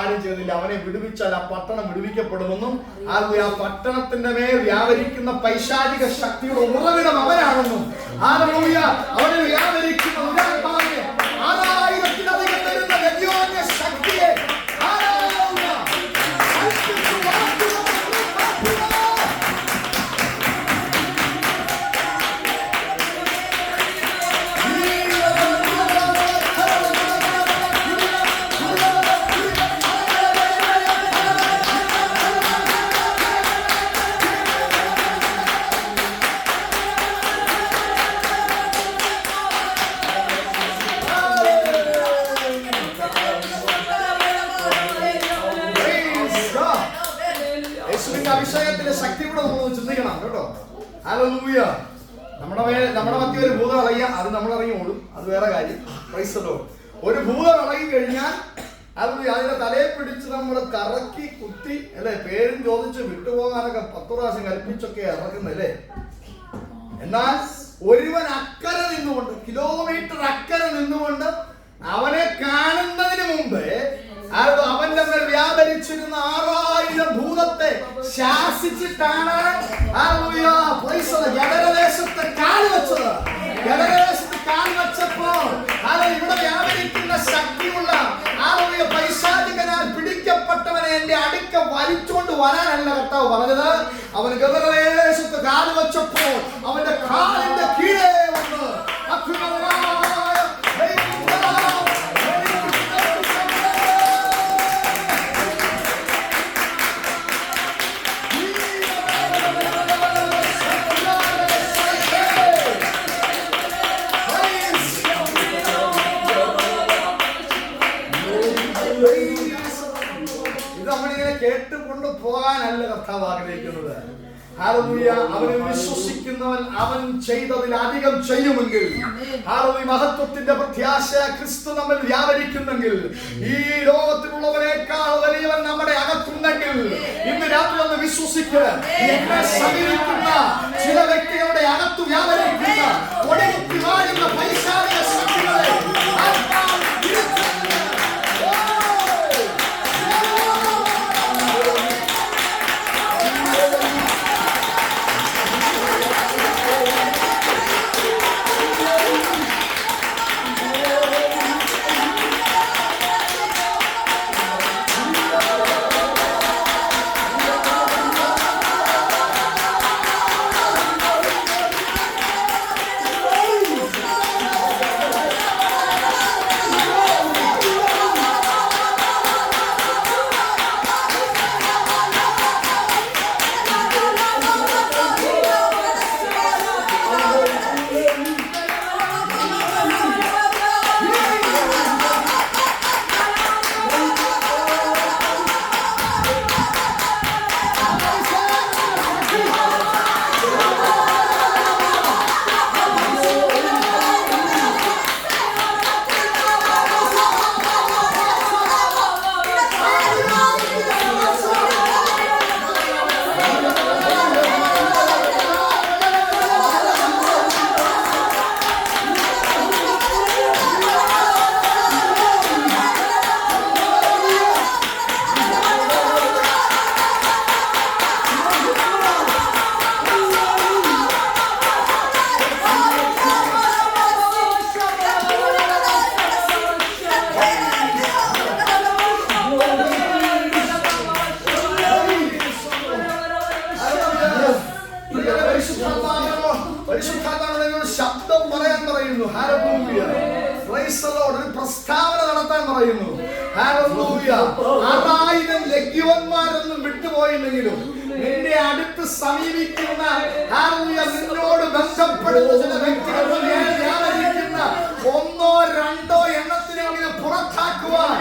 ആരും ചെയ്തില്ല. അവനെ വിടുവിച്ചാൽ ആ പട്ടണം വിടുവിക്കപ്പെടുമെന്നും ആ പട്ടണത്തിന്റെ മേൽ വ്യാപരിക്കുന്ന പൈശാചിക ശക്തിയുടെ ഉറവിടം അവനാണെന്നും അവനെ വ്യാപരിക്കുന്ന 6000-ത്തിലധികം വരുന്ന ഗദ്യോന്യ ശക്തിയെ അഭിഷേകത്തിന്റെ ശക്തി കൂടെ നമ്മൾ ചിന്തിക്കണം കേട്ടോ. ഹല്ലേലൂയ. നമ്മുടെ മധ്യ ഒരു ഭൂതം ഇളകിയ അത് നമ്മൾ ഇറങ്ങി ഓടും, അത് വേറെ കാര്യം. Praise the Lord. ഒരു ഭൂതം ഇളകി കഴിഞ്ഞാൽ അതിന്റെ തലയെ പിടിച്ച് നമ്മൾ കറക്കി കുത്തി അല്ലെ, പേരും ചോദിച്ച് വിട്ടുപോകാനൊക്കെ 10 പ്രാവശ്യം കൽപ്പിച്ചൊക്കെ ഇറക്കുന്നല്ലേ. എന്നാൽ ഒരുവൻ അക്കരെ നിന്നുകൊണ്ട്, കിലോമീറ്റർ അക്കരെ നിന്നുകൊണ്ട് അവനെ കാണുന്നതിന് മുമ്പ് അവന്റെ മേൽ വ്യാപരിച്ചിരുന്ന 6000 ഭൂതത്തെ ശാസിച്ചിട്ടാണ് ജനദേശത്ത് കാൽവെച്ചത്. ജനദേശത്ത് കാൽവെച്ചപ്പോൾ ഇവിടെ വ്യാപരിക്കുന്ന ശക്തിയുള്ള പൈശാചികനാൽ പിടിക്കപ്പെട്ടവനെ എന്റെ അടുക്ക വലിച്ചുകൊണ്ട് വരാനല്ല കർത്താവ് പറഞ്ഞത്. അവൻ ഗദരദേശത്ത് കാൽവെച്ചപ്പോൾ അവന്റെ കാലിന്റെ കീഴേ വന്ന് കേട്ടുകൊണ്ട് പോകാനല്ല കർത്താവ് ആഗ്രഹിക്കുന്നത്. ഹല്ലേലൂയ. അവനെ വിശ്വസിക്കുന്നവൻ അവൻ ചെയ്തതിൽ അധികം ചെയ്യുമെങ്കിൽ, ഹല്ലേലൂയ, മഹത്വത്തിന്റെ പ്രത്യാശ ക്രിസ്തു നമ്മിൽ വ്യാപരിക്കുന്നെങ്കിൽ, ഈ ലോകത്തിലുള്ളവനേക്കാൾ വലിയവൻ നമ്മുടെ അകത്തുണ്ടെങ്കിൽ, ഇന്ന് രാത്രി ഒന്ന് വിശ്വസിക്കുക. എന്നെ സമീപിക്കുന്ന ചില വ്യക്തികളുടെ അകത്ത് വ്യാപരിക്കുന്ന ഒടിമുത്തി വാഴുന്ന പൈശാചിക ശക്തികളെ പറയുന്നു. ഹല്ലേലൂയ. Praise the Lord. ഒരു പ്രസ്താവന നടത്താൻ പറയുന്നു. ഹല്ലേലൂയ. 6000 ലെഗ്യോന്മാരൊന്നും വിട്ടുപോയില്ലെങ്കിലും നിന്റെ അടുത്ത് സമീപിക്കുന്ന ഹല്ലേലൂയ നിന്നോട് ബന്ധപ്പെടുന്ന ചില വ്യക്തികൾ വ്യാപരിക്കുന്ന 1 2 എണ്ണത്തിനെ അങ്ങനെ പുറത്താക്കുവാൻ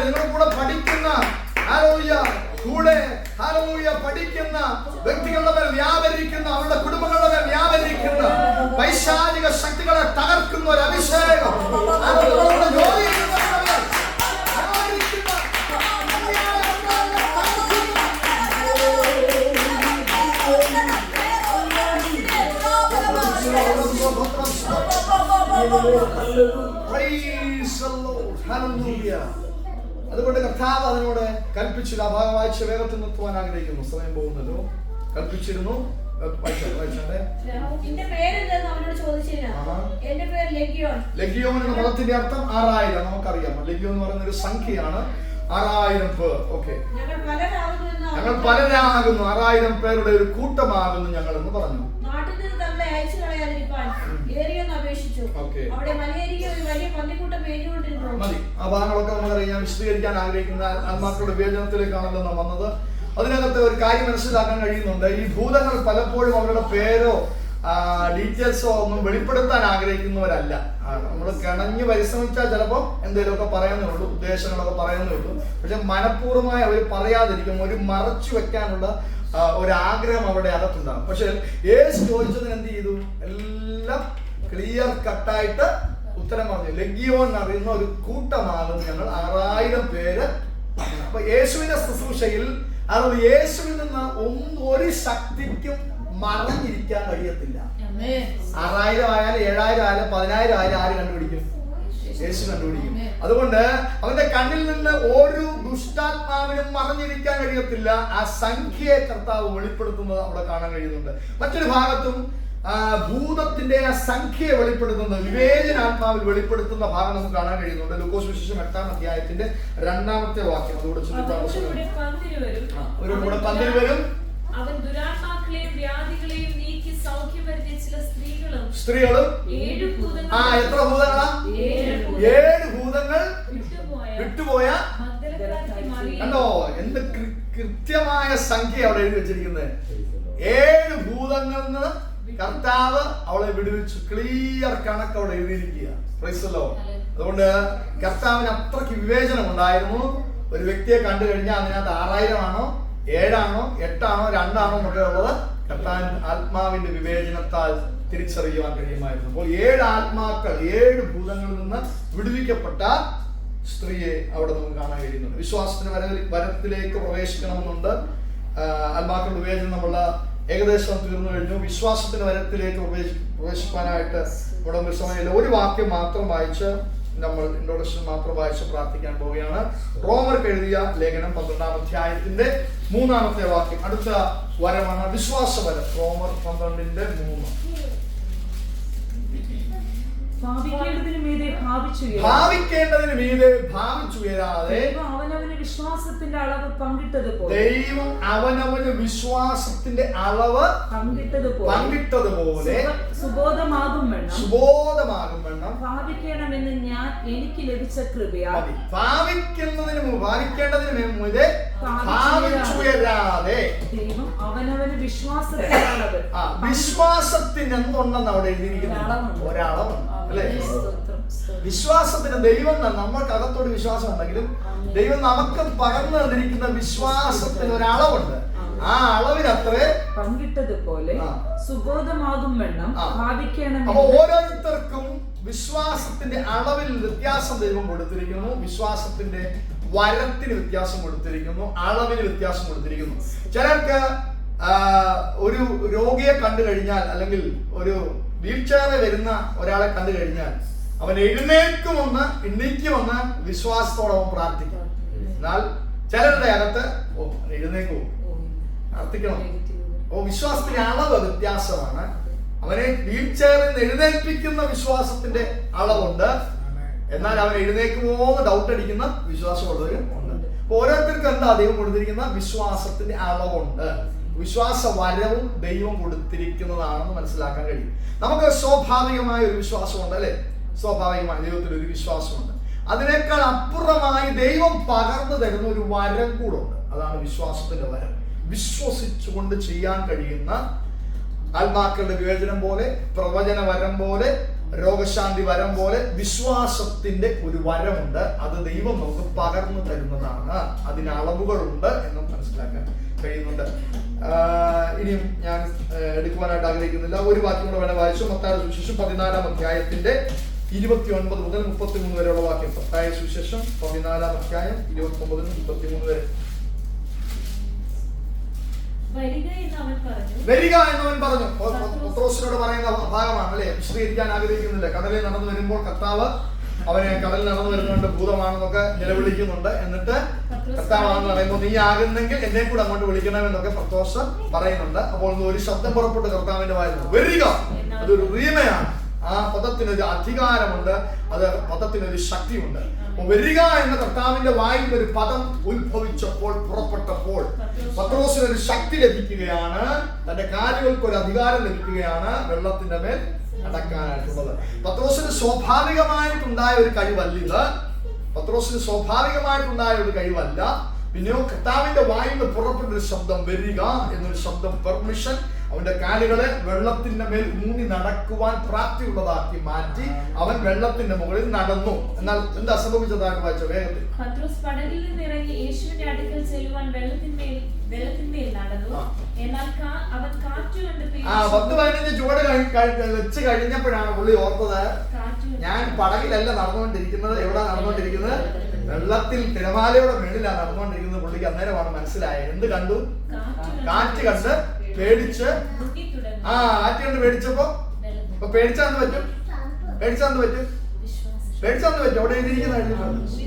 നിങ്ങളുടെ കൂടെ പഠിക്കുന്ന പഠിക്കുന്ന വ്യക്തികളുടെ മേൽ വ്യാപരിക്കുന്ന അവരുടെ കുടുംബങ്ങളുടെ മേൽ വ്യാപരിക്കുന്ന പൈശാചിക ശക്തികളെ തകർക്കുന്ന ഒരു അഭിഷേകം അതുകൊണ്ട് കർത്താവ് അതിനോട് കൽപ്പിച്ചില്ല. ആ ഭാഗം വായിച്ച് വേഗത്തിൽ നിർത്തുവാൻ ആഗ്രഹിക്കുന്നു. സമയം പോകുന്നല്ലോ. കൽപ്പിച്ചിരുന്നു. ലെഗിയോൻ എന്ന പദത്തിന്റെ അർത്ഥം 6000. നമുക്കറിയാം ലെഗിയോൻ എന്ന് പറയുന്ന ഒരു സംഖ്യയാണ്. 6000 പേർ. ഓക്കെ, ഞങ്ങൾ പലരാകുന്നു, 6000 പേരുടെ ഒരു കൂട്ടമാകുന്നു ഞങ്ങൾ എന്ന് പറഞ്ഞു. മതി, ആ ഭാഗങ്ങളൊക്കെ നമുക്കറിയാം. വിശദീകരിക്കാൻ ആഗ്രഹിക്കുന്ന ആത്മാക്കളുടെ വിവേചനത്തിലേക്കാണല്ലോ നാം വന്നത്. അതിനകത്ത് ഒരു കാര്യം മനസ്സിലാക്കാൻ കഴിയുന്നുണ്ട്. ഈ ഭൂതങ്ങൾ പലപ്പോഴും അവരുടെ പേരോ ഡീറ്റെയിൽസോ ഒന്നും വെളിപ്പെടുത്താൻ ആഗ്രഹിക്കുന്നവരല്ല. നമ്മൾ കിണഞ്ഞ് പരിശ്രമിച്ചാൽ ചിലപ്പോൾ എന്തെങ്കിലുമൊക്കെ പറയുന്നേ ഉള്ളൂ, ഉദ്ദേശങ്ങളൊക്കെ പറയുന്നേ ഉള്ളൂ. പക്ഷെ മനഃപൂർവ്വമായി അവർ പറയാതിരിക്കും. ഒരു മറച്ചു വെക്കാനുള്ള ഒരു ആഗ്രഹം അവിടെ അകത്തുണ്ടാകും. പക്ഷെ യേശു ചോദിച്ചതിന് എന്ത് ചെയ്തു? എല്ലാം ക്ലിയർ കട്ടായിട്ട് ഉത്തരം പറഞ്ഞു. ലെഗിയോൻ അറിയുന്ന ഒരു കൂട്ടമാകുന്നു ഞങ്ങൾ, 6000 പേര്. അപ്പൊ യേശുവിന്റെ ശുശ്രൂഷയിൽ അത് യേശുവിൽ നിന്ന് ഒരു ശക്തിക്കും മറഞ്ഞിരിക്കാൻ കഴിയത്തില്ല. 6000 ആയാലും 7000 ആയാലും 10000 ആയാലും ആര് കണ്ടുപിടിക്കും? യേശു കണ്ടുപിടിക്കും. അതുകൊണ്ട് അവന്റെ കണ്ണിൽ നിന്ന് ഒരു ദുഷ്ടാത്മാവിനും മറഞ്ഞിരിക്കാൻ കഴിയത്തില്ല. ആ സംഖ്യയെ കർത്താവ് വെളിപ്പെടുത്തുന്നത് അവിടെ കാണാൻ കഴിയുന്നുണ്ട്. മറ്റൊരു ഭാഗത്തും ഭൂതത്തിന്റെ ആ സംഖ്യയെ വെളിപ്പെടുത്തുന്നത് വിവേചനാത്മാവിൽ വെളിപ്പെടുത്തുന്ന ഭാഗം നമുക്ക് കാണാൻ കഴിയുന്നുണ്ട്. ലൂക്കോസ് വിശേഷം 8-ാം അധ്യായത്തിന്റെ 2-ാമത്തെ വാക്യം. അതുകൂടെ ഒരു പന്തിന് വരും. അവൻ ദുരാത്മാക്കളെയും വ്യാധികളെയും നീക്കി സൗഖ്യം വരുത്തിയ ചില സ്ത്രീകളും 7 ഭൂതങ്ങൾ. എത്ര ഭൂതങ്ങളാ? 7 ഭൂതങ്ങൾ വിട്ടുപോയ. കണ്ടോ എന്ത് കൃത്യമായ സംഖ്യ അവിടെ എഴുതി വെച്ചിരിക്കുന്നത്. 7 ഭൂതങ്ങളിൽ നിന്ന് കർത്താവ് അവളെ വിടുവിച്ചു. ക്ലിയർ കണക്ക് അവിടെ എഴുതിയിരിക്കുക. Praise the Lord. അതുകൊണ്ട് കർത്താവിന് അത്രയ്ക്ക് വിവേചനം ഉണ്ടായിരുന്നു. ഒരു വ്യക്തിയെ കണ്ടു കഴിഞ്ഞാൽ അതിനകത്ത് 6000 ആണോ 7 ആണോ 8 ആണോ 2 ആണോ എന്നൊക്കെ ഉള്ളത് കർത്താവിന്റെ ആത്മാവിന്റെ വിവേചനത്താൽ തിരിച്ചറിയുവാൻ കഴിയുമായിരുന്നു. അപ്പോൾ 7 ആത്മാക്കൾ 7 ഭൂതങ്ങളിൽ നിന്ന് വിടുവിക്കപ്പെട്ട സ്ത്രീയെ അവിടെ നമുക്ക് കാണാൻ കഴിയുന്നുണ്ട്. വിശ്വാസത്തിന് വരത്തിലേക്ക് പ്രവേശിക്കണമെന്നുണ്ട്. ആത്മാക്കളുടെ വിവേചനം നമ്മളുടെ ഏകദേശം തീർന്നു കഴിഞ്ഞു. വിശ്വാസത്തിന്റെ വരത്തിലേക്ക് പ്രവേശിക്കാനായിട്ട് ഇവിടെ സമയമില്ല. ഒരു വാക്യം മാത്രം വായിച്ച് നമ്മൾ ഇൻട്രോഡക്ഷൻ മാത്രം വായിച്ച് പ്രാർത്ഥിക്കാൻ പോവുകയാണ്. റോമർക്ക് എഴുതിയ ലേഖനം 12-ാം അധ്യായത്തിന്റെ 3-ാമത്തെ വാക്യം. അടുത്ത വരമാണ് വിശ്വാസവരം. റോമർ 12-3. ഭാവിക്കേണ്ടതിന് മീതെ ഭാവിച്ചുയരാതെ വിശ്വാസത്തിന്റെ അളവ് പങ്കിട്ടതുപോലെ ദൈവം അവനവന് വിശ്വാസത്തിന്റെ അളവ് പങ്കിട്ടതുപോലെ സുബോധമാകും വേണം ഭാവിക്കണമെന്ന് ഞാൻ എനിക്ക് ലഭിച്ച കൃപയാൽ ഭാവിക്കേണ്ടതിന് മുമ്പേ ഭാവിച്ചുയരാതെ ദൈവം അവനവന് വിശ്വാസത്തിന്റെ അളവ് വിശ്വാസത്തിന് എന്തുണ്ടെന്ന് അവിടെ എഴുതിയിരിക്കുന്നത് ഒരളവുണ്ട് അല്ലേ? വിശ്വാസത്തിന് ദൈവം നമ്മൾക്കകത്തോട് വിശ്വാസം ഉണ്ടെങ്കിലും ദൈവം നമുക്ക് പകർന്നു തന്നിരിക്കുന്ന വിശ്വാസത്തിന് ഒരളവുണ്ട്. ആ അളവിനത്രേ പങ്കിട്ടതുപോലെ സുബോധമാകും വേണം ഭാവിക്കണം. അപ്പൊ ഓരോരുത്തർക്കും വിശ്വാസത്തിന്റെ അളവിൽ വ്യത്യാസം ദൈവം കൊടുത്തിരിക്കുന്നു. വിശ്വാസത്തിന്റെ വരത്തിന് വ്യത്യാസം കൊടുത്തിരിക്കുന്നു. അളവിന് വ്യത്യാസം കൊടുത്തിരിക്കുന്നു. ചിലർക്ക് ഒരു രോഗിയെ കണ്ടു കഴിഞ്ഞാൽ അല്ലെങ്കിൽ ഒരു വീൽ ചെയറിൽ വരുന്ന ഒരാളെ കണ്ടു കഴിഞ്ഞാൽ അവൻ എഴുന്നേക്കുമെന്ന് വിശ്വാസത്തോടെ അവൻ പ്രാർത്ഥിക്കും. എന്നാൽ ചിലരുടെ അകത്ത് എഴുന്നേക്കോ പ്രാർത്ഥിക്കണം. വിശ്വാസത്തിന്റെ അളവ് വ്യത്യാസമാണ്. അവനെ വീൽ ചെയറിൽ നിന്ന് എഴുന്നേൽപ്പിക്കുന്ന വിശ്വാസത്തിന്റെ അളവുണ്ട്. എന്നാൽ അവൻ എഴുന്നേക്കുമോ എന്ന് ഡൗട്ട് അടിക്കുന്ന വിശ്വാസമുള്ളവരും ഉണ്ട്. ഓരോരുത്തർക്കും എന്താ ദൈവം കൊടുത്തിരിക്കുന്ന വിശ്വാസത്തിന്റെ അളവുണ്ട്. വിശ്വാസ വരവും ദൈവം കൊടുത്തിരിക്കുന്നതാണെന്ന് മനസ്സിലാക്കാൻ കഴിയും. നമുക്ക് സ്വാഭാവികമായ ഒരു വിശ്വാസമുണ്ട് അല്ലെ? സ്വാഭാവികമായ ദൈവത്തിൽ ഒരു വിശ്വാസമുണ്ട്. അതിനേക്കാൾ അപ്പുറമായി ദൈവം പകർന്നു തരുന്ന ഒരു വരം കൂടുണ്ട്. അതാണ് വിശ്വാസത്തിന്റെ വരം. വിശ്വസിച്ചുകൊണ്ട് ചെയ്യാൻ കഴിയുന്ന ആത്മാക്കളുടെ വിവേചനം പോലെ, പ്രവചന വരം പോലെ, രോഗശാന്തി വരം പോലെ വിശ്വാസത്തിന്റെ ഒരു വരമുണ്ട്. അത് ദൈവം നമുക്ക് പകർന്നു തരുന്നതാണ്. അതിന് അളവുകളുണ്ട് എന്നും മനസ്സിലാക്കാൻ കഴിയുന്നുണ്ട്. ഇനിയും ഞാൻ എടുക്കുവാനായിട്ട് ആഗ്രഹിക്കുന്നില്ല. ഒരു വാക്യം കൂടെ വേണം വായിച്ചു. മത്തായിയുടെ സുവിശേഷം 14-ാം അധ്യായത്തിന്റെ 29 മുതൽ 33 വരെയുള്ള വാക്യം. മത്തായിയുടെ സുവിശേഷം 14-ാം അധ്യായം 29 മുതൽ 33 വരെ. വരിക എന്നവൻ പറഞ്ഞു. പത്രോസിനോട് പറയുന്ന ഭാഗമാണ് അല്ലെ? വിശദീകരിക്കാൻ ആഗ്രഹിക്കുന്നില്ല. കടലിൽ നടന്നു വരുമ്പോൾ കർത്താവ് അവനെ കടലിൽ നടന്നു വരുന്നുണ്ട്, ഭൂതമാണെന്നൊക്കെ നിലവിളിക്കുന്നുണ്ട്. എന്നിട്ട് കർത്താവാണെന്ന് പറയുമ്പോൾ നീ ആകുന്നെങ്കിൽ എന്നെ കൂടെ അങ്ങോട്ട് വിളിക്കണമെന്നൊക്കെ പത്രോസ് പറയുന്നുണ്ട്. അപ്പോൾ ഒരു ശബ്ദം പുറപ്പെട്ട് കർത്താവിന്റെ വായിരുന്നു, വരിക. അതൊരു റീമയാണ്. ആ പദത്തിനൊരു അധികാരമുണ്ട്. അത് പദത്തിനൊരു ശക്തിയുണ്ട്. വരിക എന്ന കർത്താവിന്റെ വായിൽ ഒരു പദം ഉത്ഭവിച്ചപ്പോൾ, പുറപ്പെട്ടപ്പോൾ പത്രോസിനൊരു ശക്തി ലഭിക്കുകയാണ്. തന്റെ കാലുകൾക്ക് ഒരു അധികാരം ലഭിക്കുകയാണ് വെള്ളത്തിന്റെ മേൽ നടക്കാനായിട്ടുള്ളത്. പത്രോസിന് സ്വാഭാവികമായിട്ടുണ്ടായ ഒരു കഴിവല്ല. പിന്നെയോ കർത്താവിന്റെ വായിൽ നിന്ന് പുറപ്പെട്ടൊരു ശബ്ദം, വരിക എന്നൊരു ശബ്ദം, പെർമിഷൻ. അവന്റെ കാലുകളെ വെള്ളത്തിന്റെ മേൽ ഊന്നി നടക്കുവാൻ പ്രാപ്തിയുള്ളതാക്കി മാറ്റി അവൻ വെള്ളത്തിന്റെ മുകളിൽ നടന്നു. എന്നാൽ എന്താ സംഭവിച്ചതായിട്ട് വായിച്ച വേഗത്തിൽ? പത്രോസ് പടകിൽ നിന്ന് ഇറങ്ങി യേശുവിന്റെ അടുക്കൽ ചെല്ലുവാൻ വെള്ളത്തിന്മേൽ നടന്നു. എന്നാൽ അവൻ കാറ്റ് കണ്ട് 10-15 ചുവട് വെച്ച് കഴിഞ്ഞപ്പോഴാണ് പുള്ളി ഓർത്തത്, ഞാൻ പടകിലല്ല നടന്നുകൊണ്ടിരിക്കുന്നത്. എവിടെ നടന്നുകൊണ്ടിരിക്കുന്നത്? വെള്ളത്തിൽ, തിരമാലയുടെ മേളിലാണ് നടന്നുകൊണ്ടിരിക്കുന്നത്. പുള്ളിക്ക് അന്നേരമാണ് മനസ്സിലായത്. എന്ത് കണ്ടു? കാറ്റ് കണ്ട് പേടിച്ച്. കാറ്റ് കണ്ട് പേടിച്ചപ്പോ പേടിച്ചാന്ന് പറ്റും. അവിടെ എഴുതിയിരിക്കുന്ന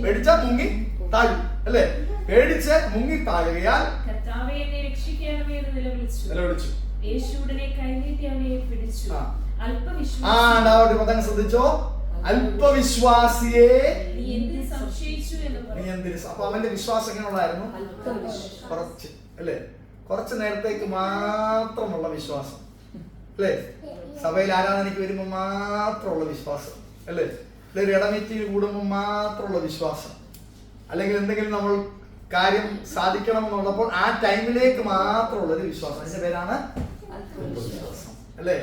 പേടിച്ചാ മുങ്ങി താഴും അല്ലെ? പേടിച്ച് മുങ്ങി താഴുകയാൽ നിലവിളിച്ചു. പദം ശ്രദ്ധിച്ചോ? അല്പവിശ്വാസിയെ നീ എന്തിന്. അപ്പൊ അവന്റെ വിശ്വാസം എങ്ങനെയുള്ളായിരുന്നു? കുറച്ച് അല്ലേ? കുറച്ച് നേരത്തേക്ക് മാത്രമുള്ള വിശ്വാസം അല്ലേ? സഭയിൽ ആരാധനയ്ക്ക് വരുമ്പോൾ മാത്രമുള്ള വിശ്വാസം അല്ലേ? ഒരു ഇടമീറ്റിംഗ് കൂടുമ്പോൾ മാത്രമുള്ള വിശ്വാസം, അല്ലെങ്കിൽ എന്തെങ്കിലും നമ്മൾ കാര്യം സാധിക്കണം എന്നുള്ളപ്പോൾ ആ ടൈമിലേക്ക് മാത്രമുള്ള ഒരു വിശ്വാസം. അതിന്റെ പേരാണ് അല്പവിശ്വാസം അല്ലേ?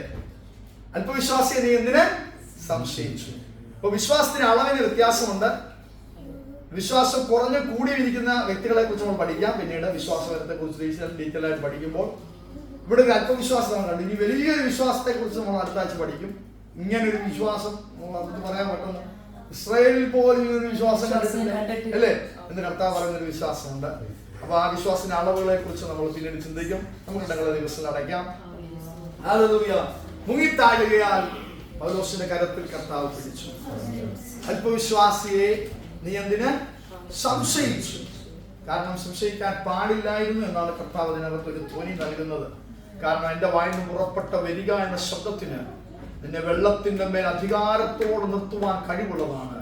അല്പവിശ്വാസിയെ നീ എന്തിന് സംശയിച്ചു. അപ്പൊ വിശ്വാസത്തിന് അളവിന് വ്യത്യാസമുണ്ട്. വിശ്വാസം കുറഞ്ഞ് കൂടിയിരിക്കുന്ന വ്യക്തികളെ കുറിച്ച് നമ്മൾ പഠിക്കാം. പിന്നീട് വിശ്വാസത്തെ കുറിച്ച് ഡീറ്റെയിൽ ആയിട്ട് പഠിക്കുമ്പോൾ ഇവിടെ ഒരു അല്പവിശ്വാസം നമ്മൾ കണ്ടു. ഇനി വലിയൊരു വിശ്വാസത്തെ കുറിച്ച് നമ്മൾ അടുത്ത ആഴ്ച പഠിക്കും. ഇങ്ങനൊരു വിശ്വാസം നമുക്ക് പറയാൻ പറ്റുന്നു. ഇസ്രായേലിൽ പോലും ഒരു വിശ്വാസം കണ്ടിട്ടില്ല അല്ലേ എന്ന് കർത്താവ് പറയുന്നൊരു വിശ്വാസമുണ്ട്. അപ്പൊ ആ വിശ്വാസത്തിന്റെ അളവുകളെ കുറിച്ച് നമ്മൾ പിന്നീട് ചിന്തിക്കും. നമുക്ക് ഞങ്ങളുടെ ദിവസം അടയ്ക്കാം. മുങ്ങിത്താഴുകയാൽ പൗലോസിന്റെ കരത്തിൽ കർത്താവ് പിടിച്ചു. അല്പവിശ്വാസിയെ നീ എന്തിന് സംശയിച്ചു? കാരണം സംശയിക്കാൻ പാടില്ലായിരുന്നു എന്നാണ് കർത്താവ് അതിനകത്ത് ഒരു ധ്വനി നൽകുന്നത്. കാരണം എന്റെ വായിൽ നിന്ന് പുറപ്പെട്ട വരിക എന്ന ശബ്ദത്തിന് നിന്നെ വെള്ളത്തിന്റെ മേൽ അധികാരത്തോട് നിർത്തുവാൻ കഴിവുള്ളതാണ്.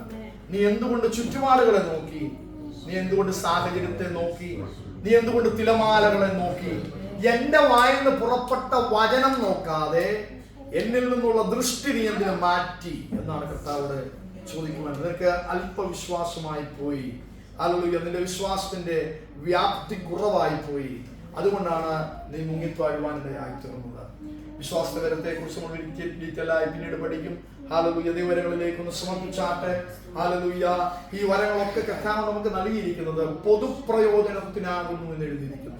നീ എന്തുകൊണ്ട് ചുറ്റുപാടുകളെ നോക്കി? നീ നീ എന്തുകൊണ്ട് സാഹചര്യത്തെ നോക്കി? നീ എന്തുകൊണ്ട് തിരമാലകളെ നോക്കി? എന്റെ വായിൽ നിന്ന് പുറപ്പെട്ട വചനം നോക്കാതെ എന്നിൽ നിന്നുള്ള ദൃഷ്ടി നീ എന്തിനു മാറ്റി എന്നാണ് കർത്താവോട് ചോദിക്കുന്നത്. നിനക്ക് അല്പവിശ്വാസമായി പോയി. ഹല്ലേലൂയ. നിന്റെ വിശ്വാസത്തിന്റെ വ്യാപ്തി കുറവായി പോയി. അതുകൊണ്ടാണ് നീ മുങ്ങിത്താഴുവാൻ ഇടയായി തീർന്നത്. വിശ്വാസത്തെ വരത്തെ കുറിച്ച് നമ്മൾ ഡീറ്റെയിലായി പിന്നീട് പഠിക്കും. ഹല്ലേലൂയ. ദൈവവരങ്ങളിലേക്ക് ഒന്ന് സമർപ്പിച്ചാട്ടെ. ഹല്ലേലൂയ. ഈ വരങ്ങളൊക്കെ കർത്താവ് നമുക്ക് നൽകിയിരിക്കുന്നത് പൊതുപ്രയോജനത്തിനാകുന്നു എന്ന് എഴുതിയിരിക്കുന്നു.